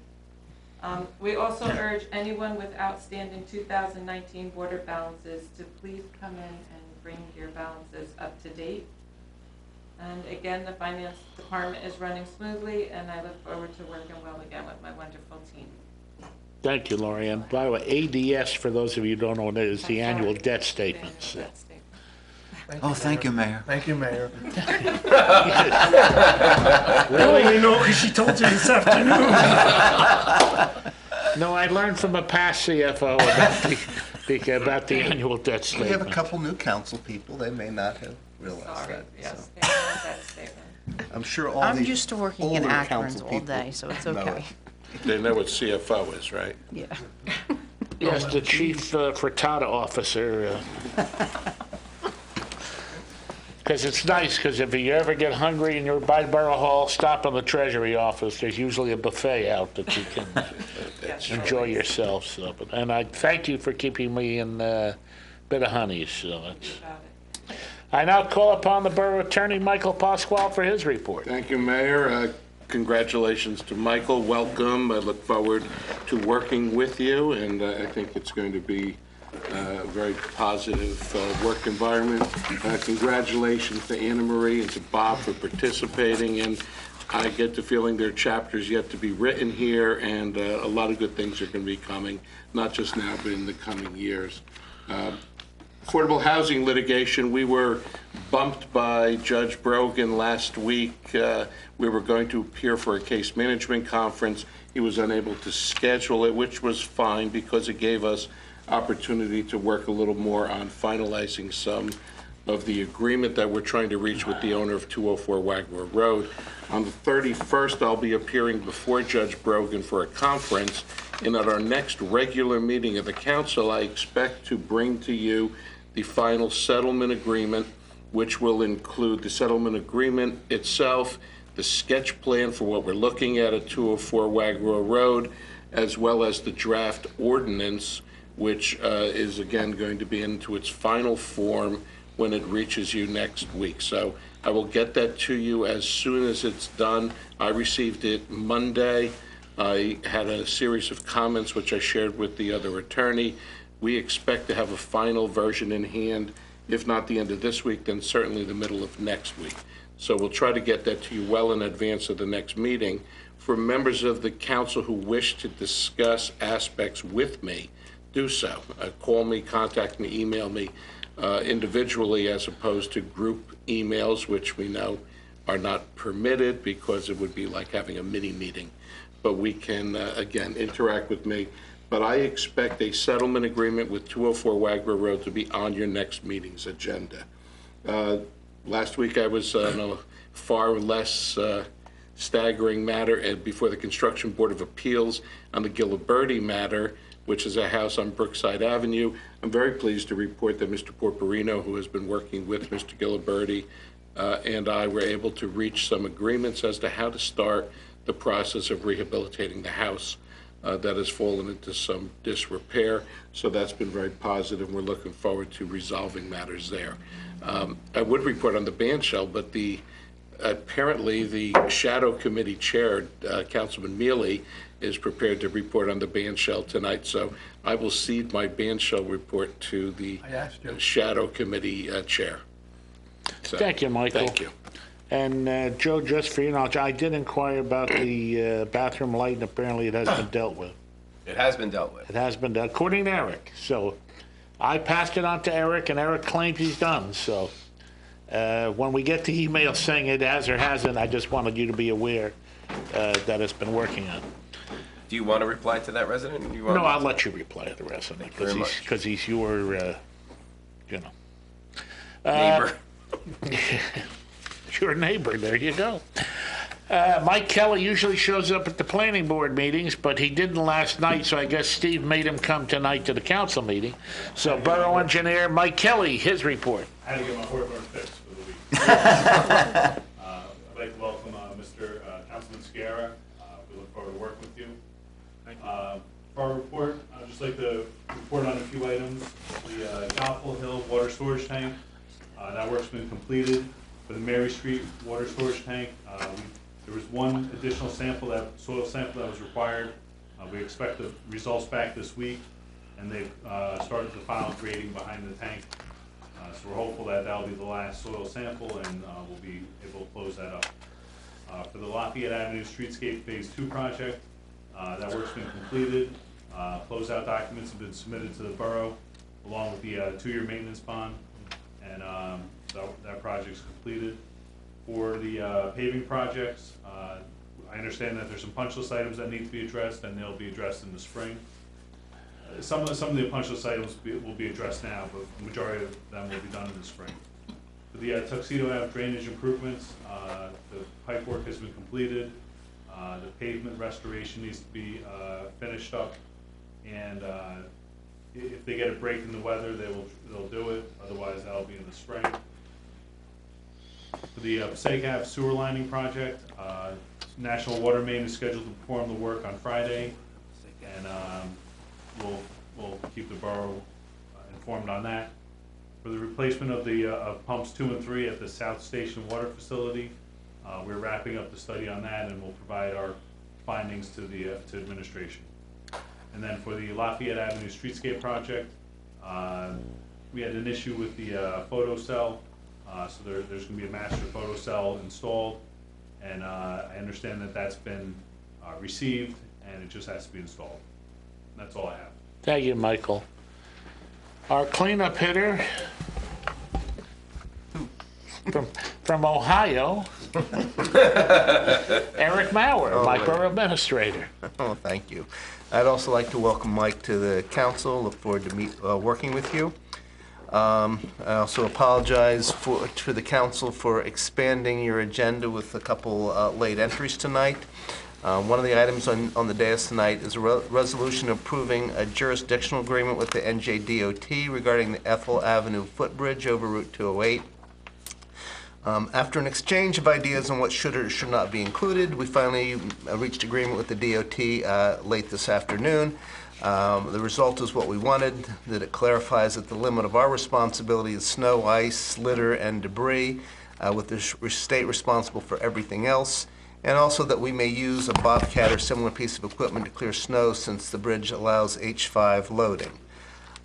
S2: We also urge anyone with outstanding 2019 border balances to please come in and bring your balances up to date. And again, the finance department is running smoothly, and I look forward to working well again with my wonderful team.
S13: Thank you, Lori. And by the way, ADS, for those of you who don't know what it is, the annual debt statement. So.
S2: Debt statement.
S1: Oh, thank you, Mayor.
S12: Thank you, Mayor.
S3: Really? No, because she told you this afternoon.
S13: No, I learned from a past CFO about the annual debt
S6: We
S13: statement.
S6: have a couple new council people, they may not have realized
S2: Sorry,
S6: that.
S2: yes,
S6: so.
S2: debt statement.
S6: I'm sure all
S11: I'm
S6: the
S11: used to working in
S6: older
S11: Akron's
S6: council
S11: all
S6: people
S11: day, so it's
S6: know
S11: okay.
S6: it.
S9: They know what CFO is, right?
S11: Yeah.
S13: Yes, the chief frittata officer. Because it's nice, because if you ever get hungry and you're by Borough Hall, stop in the Treasury office. There's usually a buffet out that you can enjoy yourself. So, and I thank you for keeping me in a bit of honey. So that's. I now call upon the Borough Attorney, Michael Pasquale, for his report.
S9: Thank you, Mayor. Congratulations to Michael. Welcome. I look forward to working with you, and I think it's going to be a very positive work environment. Congratulations to Anna Marie and to Bob for participating, and I get the feeling there are chapters yet to be written here, and a lot of good things are going to be coming, not just now, but in the coming years. Affordable housing litigation, we were bumped by Judge Brogan last week. We were going to appear for a case management conference. He was unable to schedule it, which was fine because it gave us opportunity to work a little more on finalizing some of the agreement that we're trying to reach with the owner of 204 Wagner Road. On the 31st, I'll be appearing before Judge Brogan for a conference, and at our next regular meeting of the council, I expect to bring to you the final settlement agreement, which will include the settlement agreement itself, the sketch plan for what we're looking at 204 Wagner Road, as well as the draft ordinance, which is again going to be into its final form when it reaches you next week. So I will get that to you as soon as it's done. I received it Monday. I had a series of comments which I shared with the other attorney. We expect to have a final version in hand, if not the end of this week, then certainly the middle of next week. So we'll try to get that to you well in advance of the next meeting. For members of the council who wish to discuss aspects with me, do so. Call me, contact me, email me individually as opposed to group emails, which we know are not permitted because it would be like having a mini meeting. But we can, again, interact with me. But I expect a settlement agreement with 204 Wagner Road to be on your next meeting's agenda. Last week I was on a far less staggering matter before the Construction Board of Appeals on the Giliberti matter, which is a house on Brookside Avenue. I'm very pleased to report that Mr. Porporino, who has been working with Mr. Giliberti, and I were able to reach some agreements as to how to start the process of rehabilitating the house that has fallen into some disrepair. So that's been very positive. We're looking forward to resolving matters there. I would report on the band shell, but apparently the shadow committee chair, Councilman Mealy, is prepared to report on the band shell tonight. So I will cede my band shell report to the shadow committee chair. So,
S13: thank you, Michael.
S9: Thank you.
S13: And Joe, just for your knowledge, I did inquire about the bathroom light, and apparently it has been dealt with.
S4: It has been dealt with.
S13: It has been done, according to Eric. So I passed it on to Eric, and Eric claims he's done. So When we get the email saying it has or hasn't, I just wanted you to be aware that it's been working on.
S4: Do you want to reply to that resident? You want
S13: No, I'll let you reply to the resident,
S4: very much.
S13: because he's your,
S4: Neighbor.
S13: your neighbor, there you go. Mike Kelly usually shows up at the planning board meetings, but he didn't last night, so I guess Steve made him come tonight to the council meeting. So Borough Engineer Mike Kelly, his report.
S7: I had to get my heartburn fixed for the week. I'd like to welcome Mr. Councilman Sciarra. We look forward to working with you. For our report, I'd just like to report on a few items. The Goffle Hill water storage tank, that work's been completed. For the Mary Street water storage tank, there was one additional soil sample that was required. We expect the results back this week, and they've started the final grading behind the tank. So we're hopeful that that'll be the last soil sample, and we'll be able to close that up. For the Lafayette Avenue Streetscape Phase 2 project, that work's been completed. Closeout documents have been submitted to the borough, along with the 2-year maintenance bond, and that project's completed. For the paving projects, I understand that there's some punch list items that need to be addressed, and they'll be addressed in the spring. Some of the punch list items will be addressed now, but the majority of them will be done in the spring. For the Tuxedo Ave drainage improvements, the pipe work has been completed. The pavement restoration needs to be finished up, and if they get a break in the weather, they'll do it. Otherwise, that'll be in the spring. For the Passaic Ave sewer lining project, National Water Main is scheduled to perform the work on Friday, and we'll keep the borough informed on that. For the replacement of the pumps 2 and 3 at the South Station Water Facility, we're wrapping up the study on that, and we'll provide our findings to administration. And then for the Lafayette Avenue Streetscape project, we had an issue with the photo cell, so there's going to be a master photo cell installed, and I understand that that's been received, and it just has to be installed. And that's all I have.
S13: Thank you, Michael. Our cleanup hitter from Ohio, Eric Mauer, my borough administrator.
S6: Oh, thank you. I'd also like to welcome Mike to the council. Look forward to working with you. I also apologize to the council for expanding your agenda with a couple late entries tonight. One of the items on the dais tonight is a resolution approving a jurisdictional agreement with the NJDOT regarding the Ethel Avenue footbridge over Route 208. After an exchange of ideas on what should or should not be included, we finally reached agreement with the DOT late this afternoon. The result is what we wanted, that it clarifies that the limit of our responsibility is snow, ice, litter, and debris, with the state responsible for everything else, and also that we may use a bobcat or similar piece of equipment to clear snow since the bridge allows H5 loading.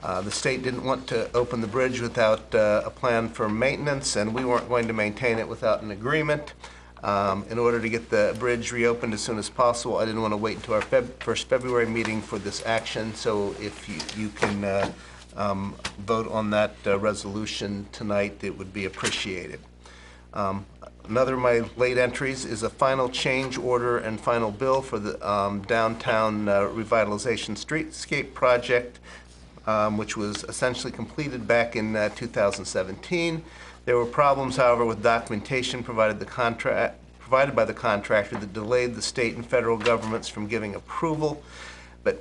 S6: The state didn't want to open the bridge without a plan for maintenance, and we weren't going to maintain it without an agreement. In order to get the bridge reopened as soon as possible, I didn't want to wait until our first February meeting for this action, so if you can vote on that resolution tonight, it would be appreciated. Another of my late entries is a final change order and final bill for the downtown revitalization streetscape project, which was essentially completed back in 2017. There were problems, however, with documentation provided by the contractor that delayed the state and federal governments from giving approval. But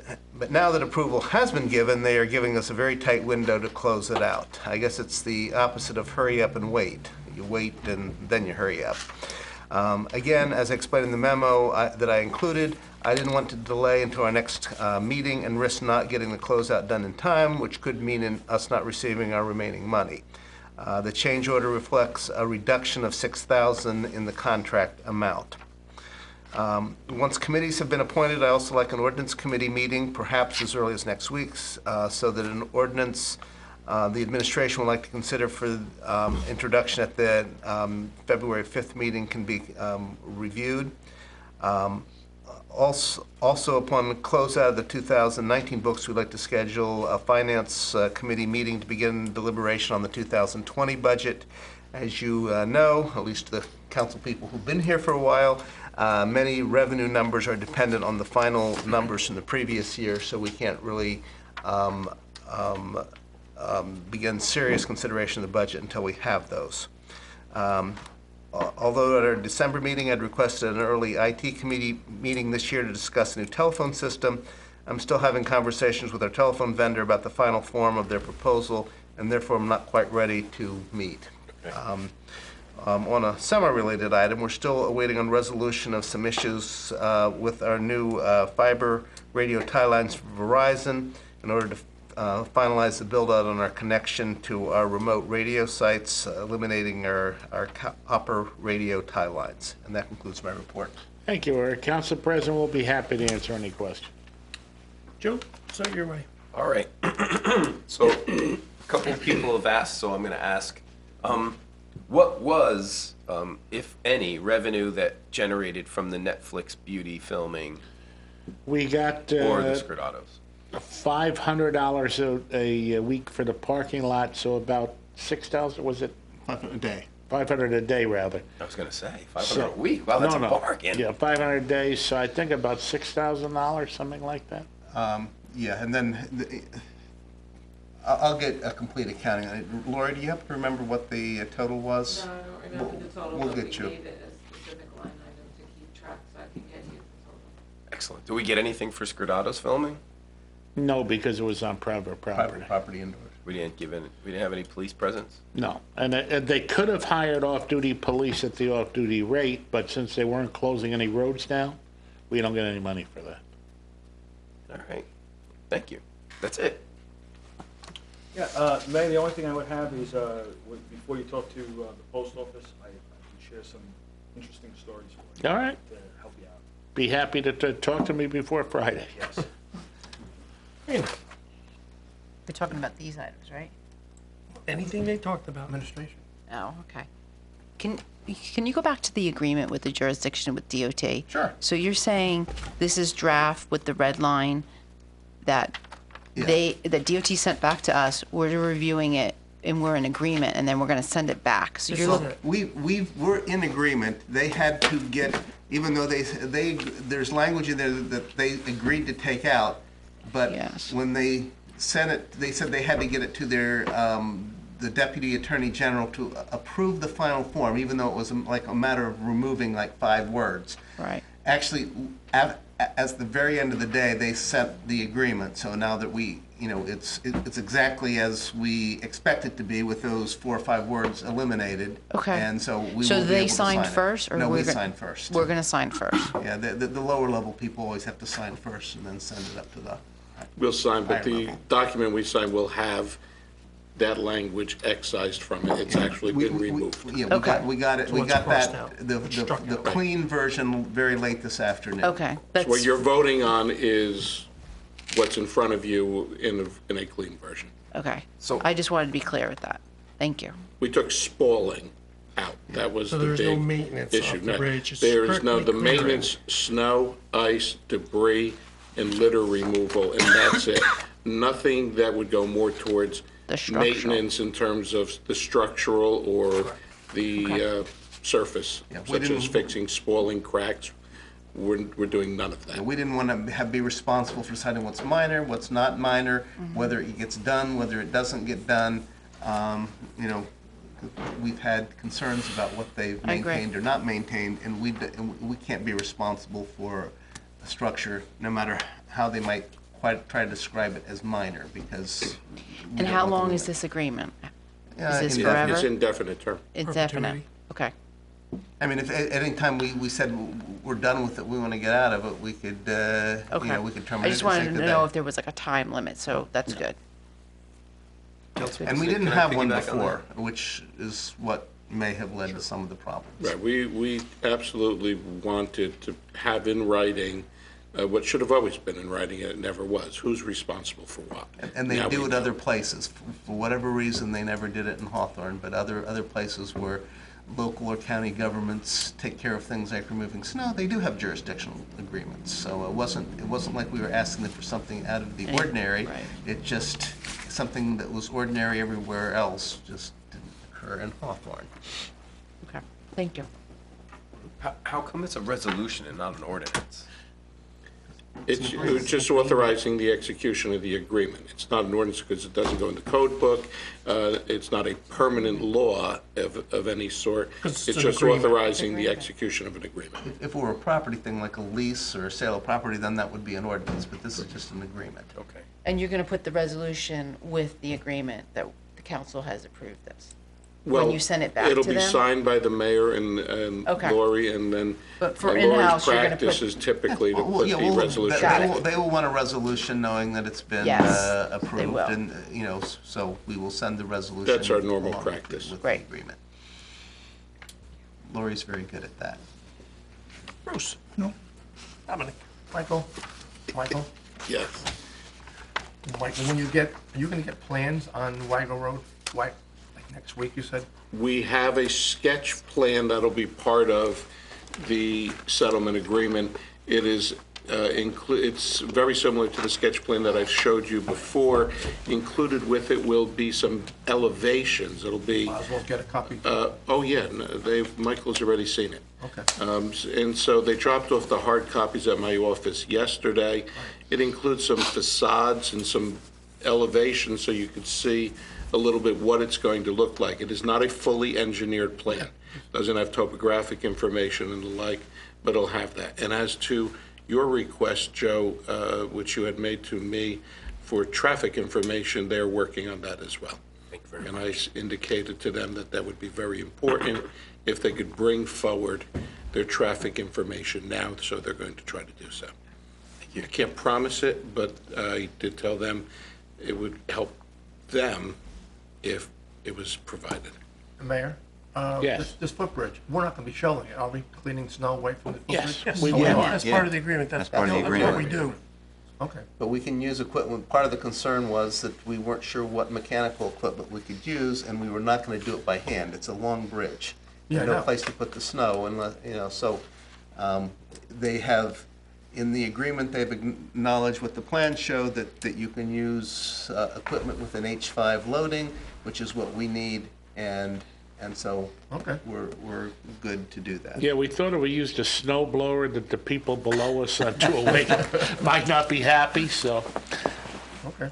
S6: now that approval has been given, they are giving us a very tight window to close it out. I guess it's the opposite of hurry up and wait. You wait and then you hurry up. Again, as I explained in the memo that I included, I didn't want to delay until our next meeting and risk not getting the closeout done in time, which could mean us not receiving our remaining money. The change order reflects a reduction of $6,000 in the contract amount. Once committees have been appointed, I also like an ordinance committee meeting, perhaps as early as next week, so that an ordinance the administration would like to consider for introduction at the February 5th meeting can be reviewed. Also, upon the closeout of the 2019 books, we'd like to schedule a finance committee meeting to begin deliberation on the 2020 budget As you know, at least the council people who've been here for a while, many revenue numbers are dependent on the final numbers from the previous year, so we can't really begin serious consideration of the budget until we have those. Although at our December meeting, I'd requested an early IT committee meeting this year to discuss a new telephone system, I'm still having conversations with our telephone vendor about the final form of their proposal, and therefore I'm not quite ready to meet. On a semi-related item, we're still awaiting on resolution of some issues with our new fiber radio tie lines for Verizon in order to finalize the build-out on our connection to our remote radio sites, eliminating our copper radio tie lines. And that concludes my report.
S13: Thank you, Eric. Council President will be happy to answer any questions.
S3: Joe, start your way.
S4: All right. So a couple of people have asked, so I'm going to ask. What was, if any, revenue that generated from the Netflix beauty filming
S13: We got
S4: or the Scridados?
S13: $500 a week for the parking lot, so about 6,000, was it?
S6: $500 a day.
S13: 500 a day, rather.
S4: I was going to say, 500 a week. Wow, that's a bargain.
S13: Yeah, 500 a day, so I think about $6,000, something like that.
S6: Yeah, and then I'll get a complete accounting. Lori, do you happen to remember what the total was?
S2: No, I don't remember the total,
S6: We'll
S2: but we
S6: get you.
S2: gave it a specific line item to keep track, so I can get you the total.
S4: Excellent. Do we get anything for Scridados filming?
S13: No, because it was on private property.
S6: Private property indoors.
S4: We didn't have any police presence?
S13: No, and they could have hired off-duty police at the off-duty rate, but since they weren't closing any roads down, we don't get any money for that.
S4: All right. Thank you. That's it.
S8: Yeah, Mayor, the only thing I would have is, before you talk to the post office, I can share some interesting stories for you.
S13: All right.
S8: To help you out.
S13: Be happy to talk to me before Friday.
S8: Yes.
S11: We're talking about these items, right?
S3: Anything they talked about.
S12: Administration.
S11: Oh, okay. Can you go back to the agreement with the jurisdiction with DOT?
S6: Sure.
S11: So you're saying this is draft with the red line that
S6: Yeah.
S11: that DOT sent back to us, we're reviewing it and we're in agreement, and then we're gonna send it back. So you're looking,
S6: We're in agreement. They had to get, even though there's language in there that they agreed to take out, but
S11: Yes.
S6: when they sent it, they said they had to get it to their, the Deputy Attorney General to approve the final form, even though it was like a matter of removing like 5 words.
S11: right.
S6: Actually, as the very end of the day, they sent the agreement, so now that we, it's exactly as we expect it to be with those 4 or 5 words eliminated.
S11: Okay.
S6: And so we will
S11: So
S6: be
S11: they
S6: able to sign
S11: signed
S6: it.
S11: first, or
S6: No,
S11: we're
S6: we
S11: go-
S6: signed first.
S11: We're gonna sign first.
S6: Yeah, the lower level people always have to sign first and then send it up to the,
S9: We'll sign, but
S6: Higher
S9: the
S6: level.
S9: document we sign will have that language excised from it. It's actually been removed.
S6: Yeah,
S11: Okay.
S6: we got it, we
S3: what's
S6: got
S3: crossed
S6: that,
S3: out,
S6: the
S3: struck out.
S6: clean version very late this afternoon.
S11: Okay,
S9: So
S11: that's,
S9: what you're voting on is what's in front of you in a clean version.
S11: okay.
S4: So-
S11: I just wanted to be clear with that. Thank you.
S9: We took spalling out. That was
S3: So
S9: the
S3: there's no
S9: big
S3: maintenance
S9: issue.
S3: of the
S9: No,
S3: bridge, it's
S9: there is no,
S3: strictly
S9: the
S3: clearing.
S9: maintenance, snow, ice, debris, and litter removal, and that's it. Nothing that would go more towards
S11: The structural.
S9: maintenance in terms of the structural or the surface,
S6: Yeah, we
S9: such as
S6: didn't-
S9: fixing spalling cracks. We're doing none of that.
S6: We didn't want to be responsible for deciding what's minor, what's not minor, whether it gets done, whether it doesn't get done. We've had concerns about what they've
S11: I agree.
S6: maintained or not maintained, and we can't be responsible for a structure, no matter how they might quite try to describe it as minor, because. we
S11: And
S6: don't
S11: how
S6: want the
S11: long
S6: limit.
S11: is this agreement?
S6: Yeah,
S11: Is this
S6: indefinite.
S11: forever?
S9: It's indefinite term.
S11: It's definite.
S3: Perpetuity.
S11: Okay.
S6: I mean, if at any time we said we're done with it, we want to get out of it, we could,
S11: Okay.
S6: we could terminate
S11: I
S6: it.
S11: just
S6: and say
S11: wanted to
S6: goodbye.
S11: know if there was like a time limit, so that's good.
S6: And we didn't
S4: Can I
S6: have one
S4: piggyback on
S6: before, which is what may have led to some of the problems.
S9: Right, we absolutely wanted to have in writing what should have always been in writing, and it never was. Who's responsible for what?
S6: And they
S9: Now
S6: do
S9: we
S6: it
S9: know.
S6: other places. For whatever reason, they never did it in Hawthorne, but other places where local or county governments take care of things like removing snow, they do have jurisdictional agreements. So it wasn't like we were asking them for something out of the ordinary.
S11: Right.
S6: It just, something that was ordinary everywhere else just didn't occur in Hawthorne.
S11: Okay, thank you.
S4: How come it's a resolution and not an ordinance?
S9: It's just authorizing the execution of the agreement. It's not an ordinance because it doesn't go in the code book. It's not a permanent law of any sort.
S3: It's
S9: It's
S3: an
S9: just
S3: agreement.
S9: authorizing the execution of an agreement.
S6: If it were a property thing like a lease or a sale of property, then that would be an ordinance, but this is just an agreement.
S4: Okay.
S11: And you're going to put the resolution with the agreement that the council has approved this?
S9: Well,
S11: you send it back to
S9: it'll be
S11: them?
S9: signed by the mayor and
S11: Okay.
S9: Lori, and then
S11: But for
S9: Lori's
S11: in-house, you're gonna
S9: practice
S11: put-
S9: is typically to
S6: Well,
S9: put
S6: yeah,
S9: the
S6: well,
S9: resolution.
S11: Got it.
S6: they will want a resolution knowing that it's been
S11: Yes, they
S6: approved.
S11: will.
S6: And, so we will send the resolution.
S9: That's our normal
S6: along
S9: practice.
S6: With the
S11: Great.
S6: agreement. Lori's very good at that.
S3: Bruce?
S10: No.
S3: Dominic?
S12: Michael,
S9: Yes.
S12: when you get, are you gonna get plans on Weigel Road, like next week, you said?
S9: We have a sketch plan that'll be part of the settlement agreement. It is, it's very similar to the sketch plan that I've showed you before. Included with it will be some elevations. It'll be,
S12: Might as well get a copy.
S9: oh yeah, Michael's already seen it.
S12: Okay.
S9: And so they dropped off the hard copies at my office yesterday. It includes some facades and some elevations so you could see a little bit what it's going to look like. It is not a fully engineered plan. Doesn't have topographic information and the like, but it'll have that. And as to your request, Joe, which you had made to me for traffic information, they're working on that as well.
S4: Thank you very much.
S9: And I indicated to them that that would be very important if they could bring forward their traffic information now, so they're going to try to do so. I can't promise it, but I did tell them it would help them if it was provided.
S12: Mayor?
S13: Yes.
S12: This footbridge, we're not gonna be shoveling it, are we? Cleaning snow away from the footbridge?
S3: Yes,
S13: we
S3: we
S13: will.
S3: As part of the agreement, that's
S1: part of the
S3: what we
S1: agreement.
S3: do.
S12: Okay.
S6: But we can use equipment, part of the concern was that we weren't sure what mechanical equipment we could use, and we were not gonna do it by hand. It's a long bridge.
S12: Yeah, I
S6: No
S12: know.
S6: place to put the snow unless, so, they have, in the agreement, they've acknowledged what the plans show, that you can use, equipment with an H5 loading, which is what we need, and so.
S12: Okay.
S6: We're good to do that.
S13: Yeah, we thought if we used a snow blower that the people below us on 208 might not be happy, so.
S12: Okay.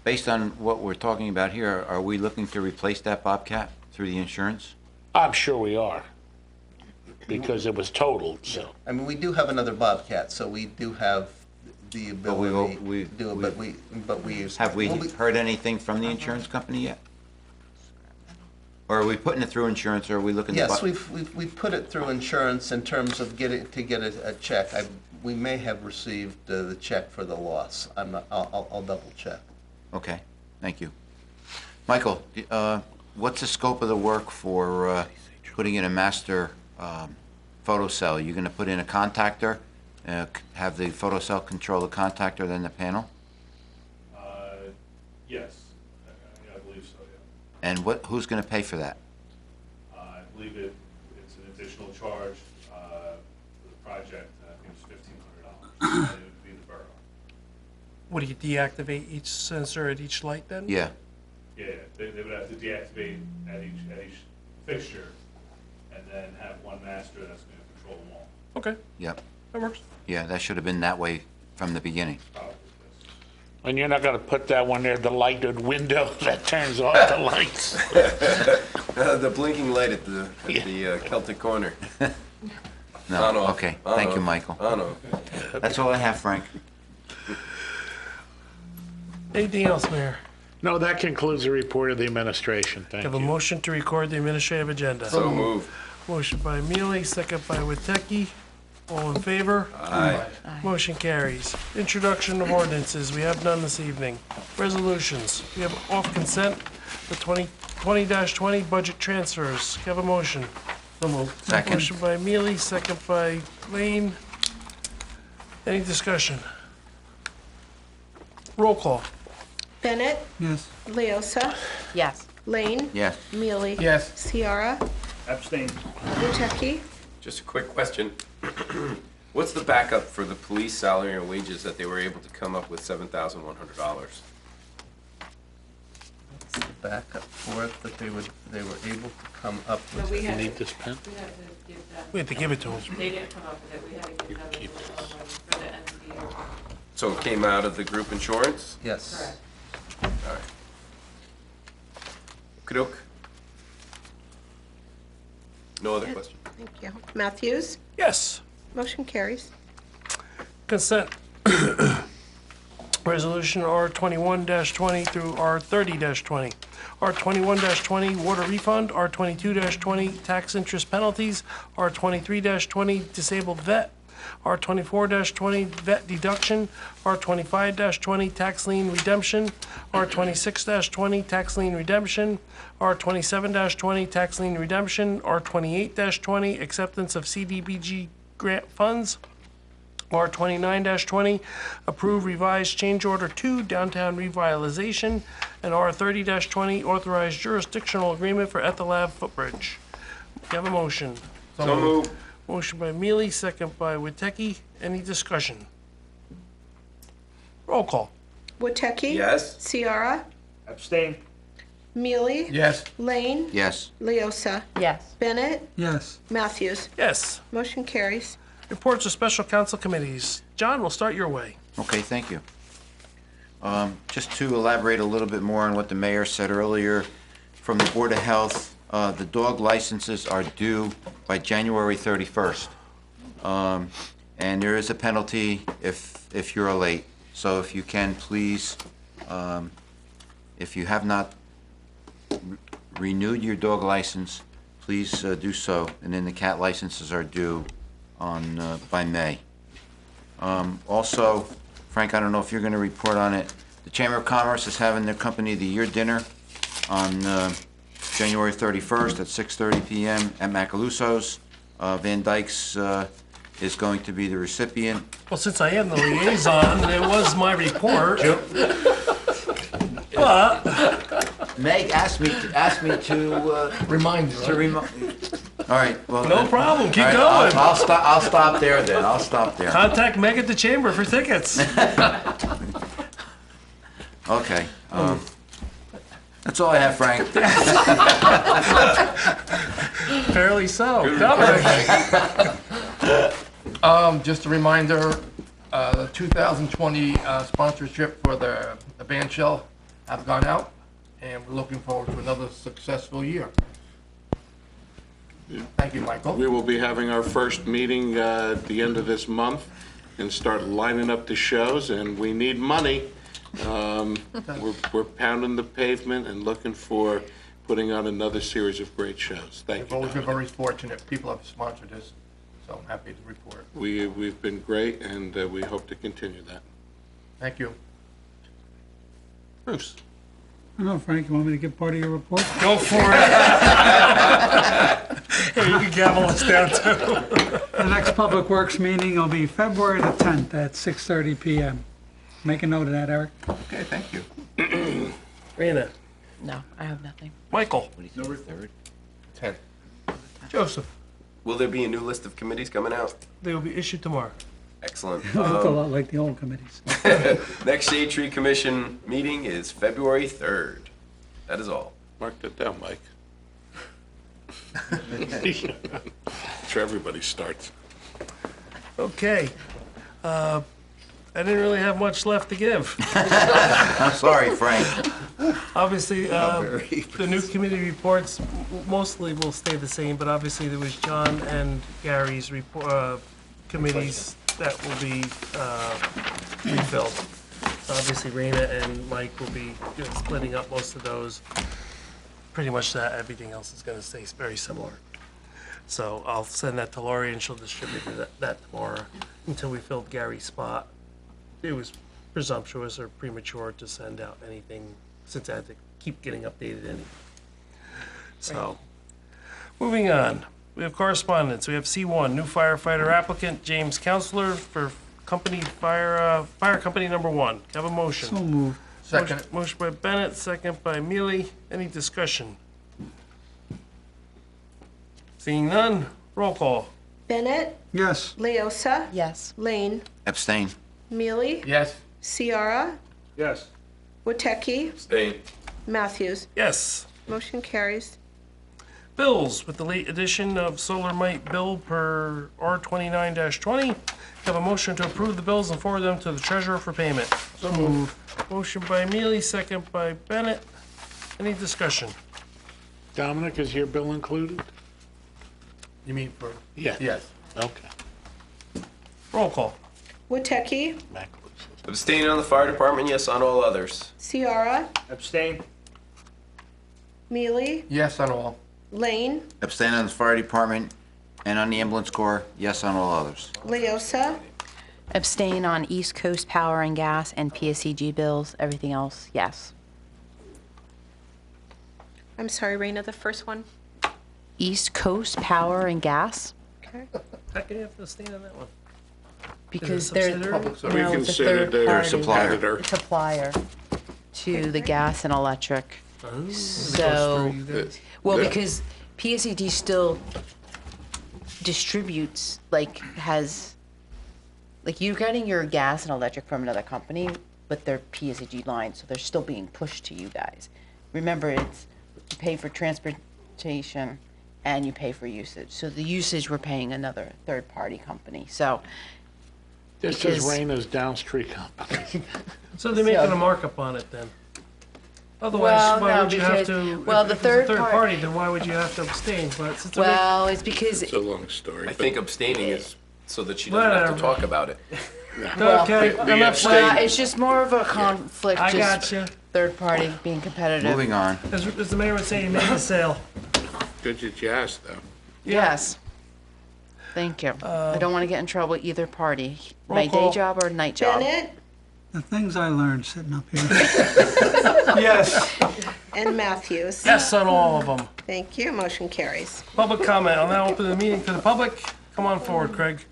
S1: Based on what we're talking about here, are we looking to replace that Bobcat through the insurance?
S13: I'm sure we are, because it was totaled, so.
S6: I mean, we do have another Bobcat, so we do have the
S1: But we will-
S6: ability
S1: we-
S6: to do it, but we use.
S1: Have we
S6: we'll be-
S1: heard anything from the insurance company yet? Or are we putting it through insurance, or are we looking to?
S6: Yes, we've put it through insurance in terms of get a check. We may have received the check for the loss. I'm not, I'll double check.
S1: Okay, thank you. Michael, what's the scope of the work for putting in a master photo cell? You're going to put in a contactor, have the photo cell control the contactor, then the panel?
S7: Yes, I believe so, yeah.
S1: And who's going to pay for that?
S7: I believe it's an additional charge for the project, I think it's $1,500, and it would be the borough.
S3: Would you deactivate each sensor at each light then?
S1: Yeah,
S7: Yeah, they would have to deactivate at each fixture, and then have one master that's gonna control them all,
S3: Okay,
S1: yep.
S3: that works.
S1: Yeah, that should have been that way from the beginning.
S7: probably, yes.
S13: And you're not gonna put that one there, the lighted window that turns off the lights.
S4: The blinking light at the Celtic corner. On,
S1: No,
S4: off.
S1: okay,
S4: On,
S1: thank you,
S4: off.
S1: Michael.
S4: On, off.
S1: That's all I have, Frank.
S3: Anything else, Mayor?
S13: No, that concludes the report of the administration. Thank
S3: Have a
S13: you.
S3: motion to record the administrative agenda.
S4: So moved.
S3: Motion by Mealy, second by Witecki. All in favor?
S4: Aye.
S3: Motion carries. Introduction of ordinances, we have none this evening. Resolutions, we have off consent, the 2020 budget transfers. Have a motion.
S12: So moved.
S1: Second.
S3: Motion by Mealy, second by Lane. Any discussion? Roll call.
S5: Bennett,
S10: Yes.
S5: Leosa,
S11: Yes.
S5: Lane,
S1: Yes.
S5: Mealy.
S12: Yes.
S5: Ciara,
S8: Abstain.
S5: Wojciechowski.
S4: Just a quick question. What's the backup for the police salary and wages that they were able to come up with $7,100?
S6: backup for it, that they were able to come up
S2: So
S6: with?
S2: we
S6: it?
S2: had,
S13: need this pen?
S2: we had to give them,
S3: We have to give it to them.
S2: they didn't come up with it, we had to give them the additional money for the end of the year.
S4: So it came out of the group insurance?
S6: Yes.
S2: Correct.
S4: All right. Okey-doke. No other question?
S5: Thank you. Matthews?
S3: Yes.
S5: Motion carries.
S3: Consent. Resolution R21-20 through R30-20. R21-20 water refund, R22-20 tax interest penalties, R23-20 disabled vet, R24-20 vet deduction, R25-20 tax lien redemption, R26-20 tax lien redemption, R27-20 tax lien redemption, R28-20 acceptance of CDBG grant funds, R29-20, approve revised change order 2 downtown revitalization, and R30-20, authorized jurisdictional agreement for Ethelab footbridge. Do you have a motion?
S4: So moved.
S3: Motion by Mealy, second by Witecki. Any discussion? Roll call.
S5: Woteki?
S4: Yes.
S5: Ciara?
S8: Abstain.
S5: Mealy?
S12: Yes.
S5: Lane?
S1: Yes.
S5: Leosa?
S11: Yes.
S5: Bennett?
S10: Yes.
S5: Matthews?
S3: Yes.
S5: Motion carries.
S3: Reports of special council committees. John, we'll start your way.
S1: Okay, thank you. Just to elaborate a little bit more on what the mayor said earlier, from the Board of Health, the dog licenses are due by January 31st. And there is a penalty if you're late. So if you can, please, if you have not renewed your dog license, please do so. And then the cat licenses are due on, by May. Also, Frank, I don't know if you're going to report on it. The Chamber of Commerce is having their Company of the Year dinner on January 31st at 6:30 p.m. at Macaluso's. Van Dyke's is going to be the recipient.
S3: Well, since I am the liaison, it was my report. But
S1: Meg asked me to
S12: Remind you.
S1: All right. Well,
S3: no
S1: then-
S3: problem, keep
S1: all right,
S3: going.
S1: I'll stop there then. I'll stop there.
S3: Contact Meg at the chamber for tickets.
S1: Okay. That's all I have, Frank.
S3: Fairly so. Dominic.
S12: Just a reminder, the 2020 sponsorship for the band shell have gone out, and we're looking forward to another successful year. Thank you, Michael.
S9: We will be having our first meeting at the end of this month and start lining up the shows, and we need money. We're pounding the pavement and looking for putting on another series of great shows. Thank
S12: We've
S9: you.
S12: always been very fortunate. People have sponsored this, so I'm happy to report.
S9: We've been great, and we hope to continue that.
S12: Thank you.
S4: Bruce.
S10: I don't know, Frank, you want me to give part of your report?
S3: Go for it. Hey, you can gavel us down too.
S10: The next Public Works meeting will be February the 10th at 6:30 PM. Make a note of that, Eric.
S12: Okay, thank you.
S3: Rena.
S11: No, I have nothing.
S3: Michael.
S1: No third.
S12: 10.
S3: Joseph.
S4: Will there be a new list of committees coming out?
S3: They will be issued tomorrow.
S4: Excellent.
S10: It looked a lot like the old committees.
S4: Next Shade Tree Commission meeting is February 3rd. That is all.
S9: Mark that down, Mike. Sure, everybody starts.
S3: Okay. I didn't really have much left to give.
S1: I'm sorry, Frank.
S3: Obviously, the new committee reports mostly will stay the same, but obviously there was John and Gary's committees that will be refilled. So obviously, Raina and Mike will be splitting up most of those. Pretty much that, everything else is going to stay very similar. So I'll send that to Lori, and she'll distribute that tomorrow until we filled Gary's spot. It was presumptuous or premature to send out anything since I had to keep getting updated anyway. So, moving on. We have correspondence. We have C1, new firefighter applicant, James Counselor for fire company number 1. Have a motion.
S10: So moved.
S12: Second.
S3: Motion by Bennett, second by Mealy. Any discussion? Seeing none, roll call.
S5: Bennett?
S10: Yes.
S5: Leosa?
S11: Yes.
S5: Lane?
S1: Abstain.
S5: Mealy?
S12: Yes.
S5: Ciara?
S8: Yes.
S5: Woteki?
S4: Abstain.
S5: Matthews.
S3: Yes.
S5: Motion carries.
S3: Bills with the late addition of Solar Mite bill per R29-20. Have a motion to approve the bills and forward them to the treasurer for payment.
S12: So moved.
S3: Motion by Mealy, second by Bennett. Any discussion?
S13: Dominic, is your bill included?
S3: You mean for
S13: Yeah.
S12: Yes.
S13: Okay.
S3: roll call?
S5: Woteki,
S4: Abstain on the fire department, yes on all others.
S5: Ciara,
S8: Abstain?
S5: Mealy,
S12: Yes on all.
S5: Lane,
S1: Abstain on the fire department and on the ambulance corps, yes on all others.
S5: Leosa,
S11: Abstain on East Coast Power and Gas and PSEG bills. Everything else, yes.
S5: I'm sorry, Raina, the first one.
S11: East Coast Power and Gas,
S5: Okay.
S3: How can you have to stand on that one?
S11: because
S3: Is it
S11: they're,
S3: subsidiary?
S12: Public
S11: no,
S12: service.
S11: it's a
S13: Considered
S11: third
S13: their
S11: party.
S1: supplier.
S13: competitor.
S11: Supplier to the gas and electric.
S3: Oh, it
S11: So-
S3: goes through you guys.
S11: Well,
S9: Yeah.
S11: because PSEG still distributes, you're getting your gas and electric from another company, but they're PSEG lines, so they're still being pushed to you guys. Remember, it's, you pay for transportation and you pay for usage. So the usage, we're paying another third-party company, so.
S13: This is
S11: Because-
S13: Raina's downstream company.
S3: So they're making a markup on it then? Otherwise,
S11: Well,
S3: why
S11: no,
S3: would you have
S11: because-
S3: to,
S11: well,
S3: if
S11: the
S3: it's a
S11: third
S3: third
S11: part-
S3: party, then why would you have to abstain? But since they're
S11: Well, it's because,
S9: It's a long story.
S4: I
S9: but-
S4: think abstaining is so that she doesn't have to
S3: Whatever.
S4: talk about it.
S3: okay,
S9: the
S3: I'm
S9: abstain-
S11: well,
S3: abstaining.
S11: it's just more of a conflict,
S3: I
S11: just
S3: gotcha.
S11: third-party being competitive.
S1: Moving on.
S3: As the mayor would say, you made the sale.
S9: Good that you asked, though.
S11: Yes. Thank you. I don't want to get in trouble with either party. My
S3: roll call.
S11: day job or night job.
S5: Bennett
S10: The things I learned sitting up here.
S8: Yes.
S5: and Matthews.
S3: Yes on all of them.
S5: Thank you. Motion carries.
S3: Public comment. I'll now open the meeting to the public. Come on forward, Craig.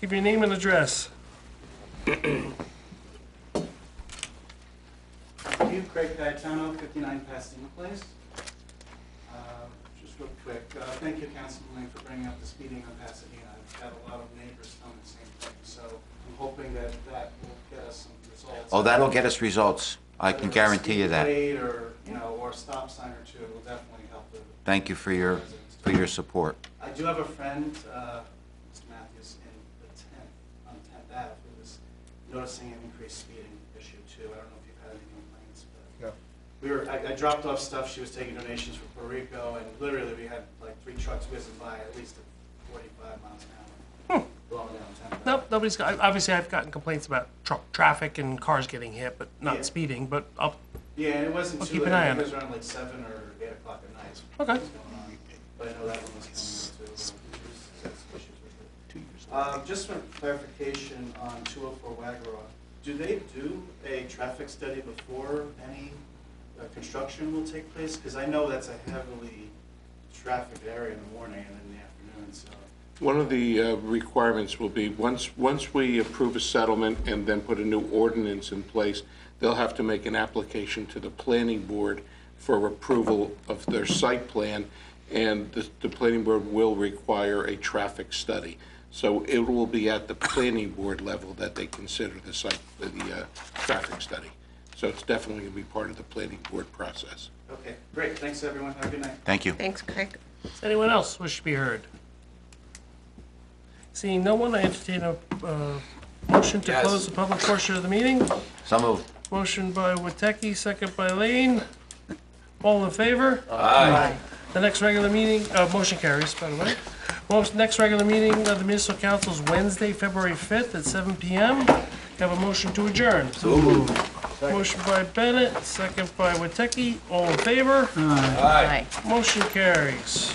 S3: Give your name and address.
S14: You, Craig Gaetano, 59 Pasadena Place. Just real quick, thank you, Councilman, for bringing up this meeting on Pasadena. I've got a lot of neighbors telling the same thing, so I'm hoping that that will get us some results.
S1: Oh, that'll get us results. I can guarantee you that.
S14: Whether it's a speed plate or a stop sign or two will definitely help the
S1: Thank you for your support.
S14: I do have a friend, Mr. Matthews, in the 10th, on 10th Ave, who was noticing an increased speeding issue too. I don't know if you've had any complaints, but I dropped off stuff. She was taking donations from Puerto Rico, and literally we had like 3 trucks whizzing by at least at 45 miles an hour, blowing down 10th.
S3: Nope, nobody's got, obviously I've gotten complaints about traffic and cars getting hit, but not
S14: Yeah.
S3: speeding, but I'll,
S14: Yeah, and it wasn't
S3: I'll
S14: too
S3: keep
S14: late.
S3: an eye
S14: I
S3: on
S14: think
S3: it.
S14: it was around like 7 or 8 o'clock at night.
S3: Okay.
S14: What was going on. But I know that one was coming up too. There's issues with it. Just for clarification on 204 Wagaraw, do they do a traffic study before any construction will take place? Because I know that's a heavily trafficked area in the morning and in the afternoon, so.
S9: One of the requirements will be, once we approve a settlement and then put a new ordinance in place, they'll have to make an application to the planning board for approval of their site plan, and the planning board will require a traffic study. So it will be at the planning board level that they consider the traffic study. So it's definitely going to be part of the planning board process.
S14: Okay, great. Thanks, everyone. Have a good night.
S1: Thank you.
S5: Thanks, Craig.
S3: does anyone else wish to be heard? Seeing no one, I entertain a motion to
S4: Yes.
S3: close the public portion of the meeting.
S1: So moved.
S3: Motion by Woteki, second by Lane. All in favor?
S4: Aye.
S3: The next regular meeting, motion carries, by the way. Next regular meeting of the municipal council is Wednesday, February 5th at 7 PM. Have a motion to adjourn. So moved. Motion by Bennett, second by Woteki. All in favor?
S4: Aye.
S3: Motion carries.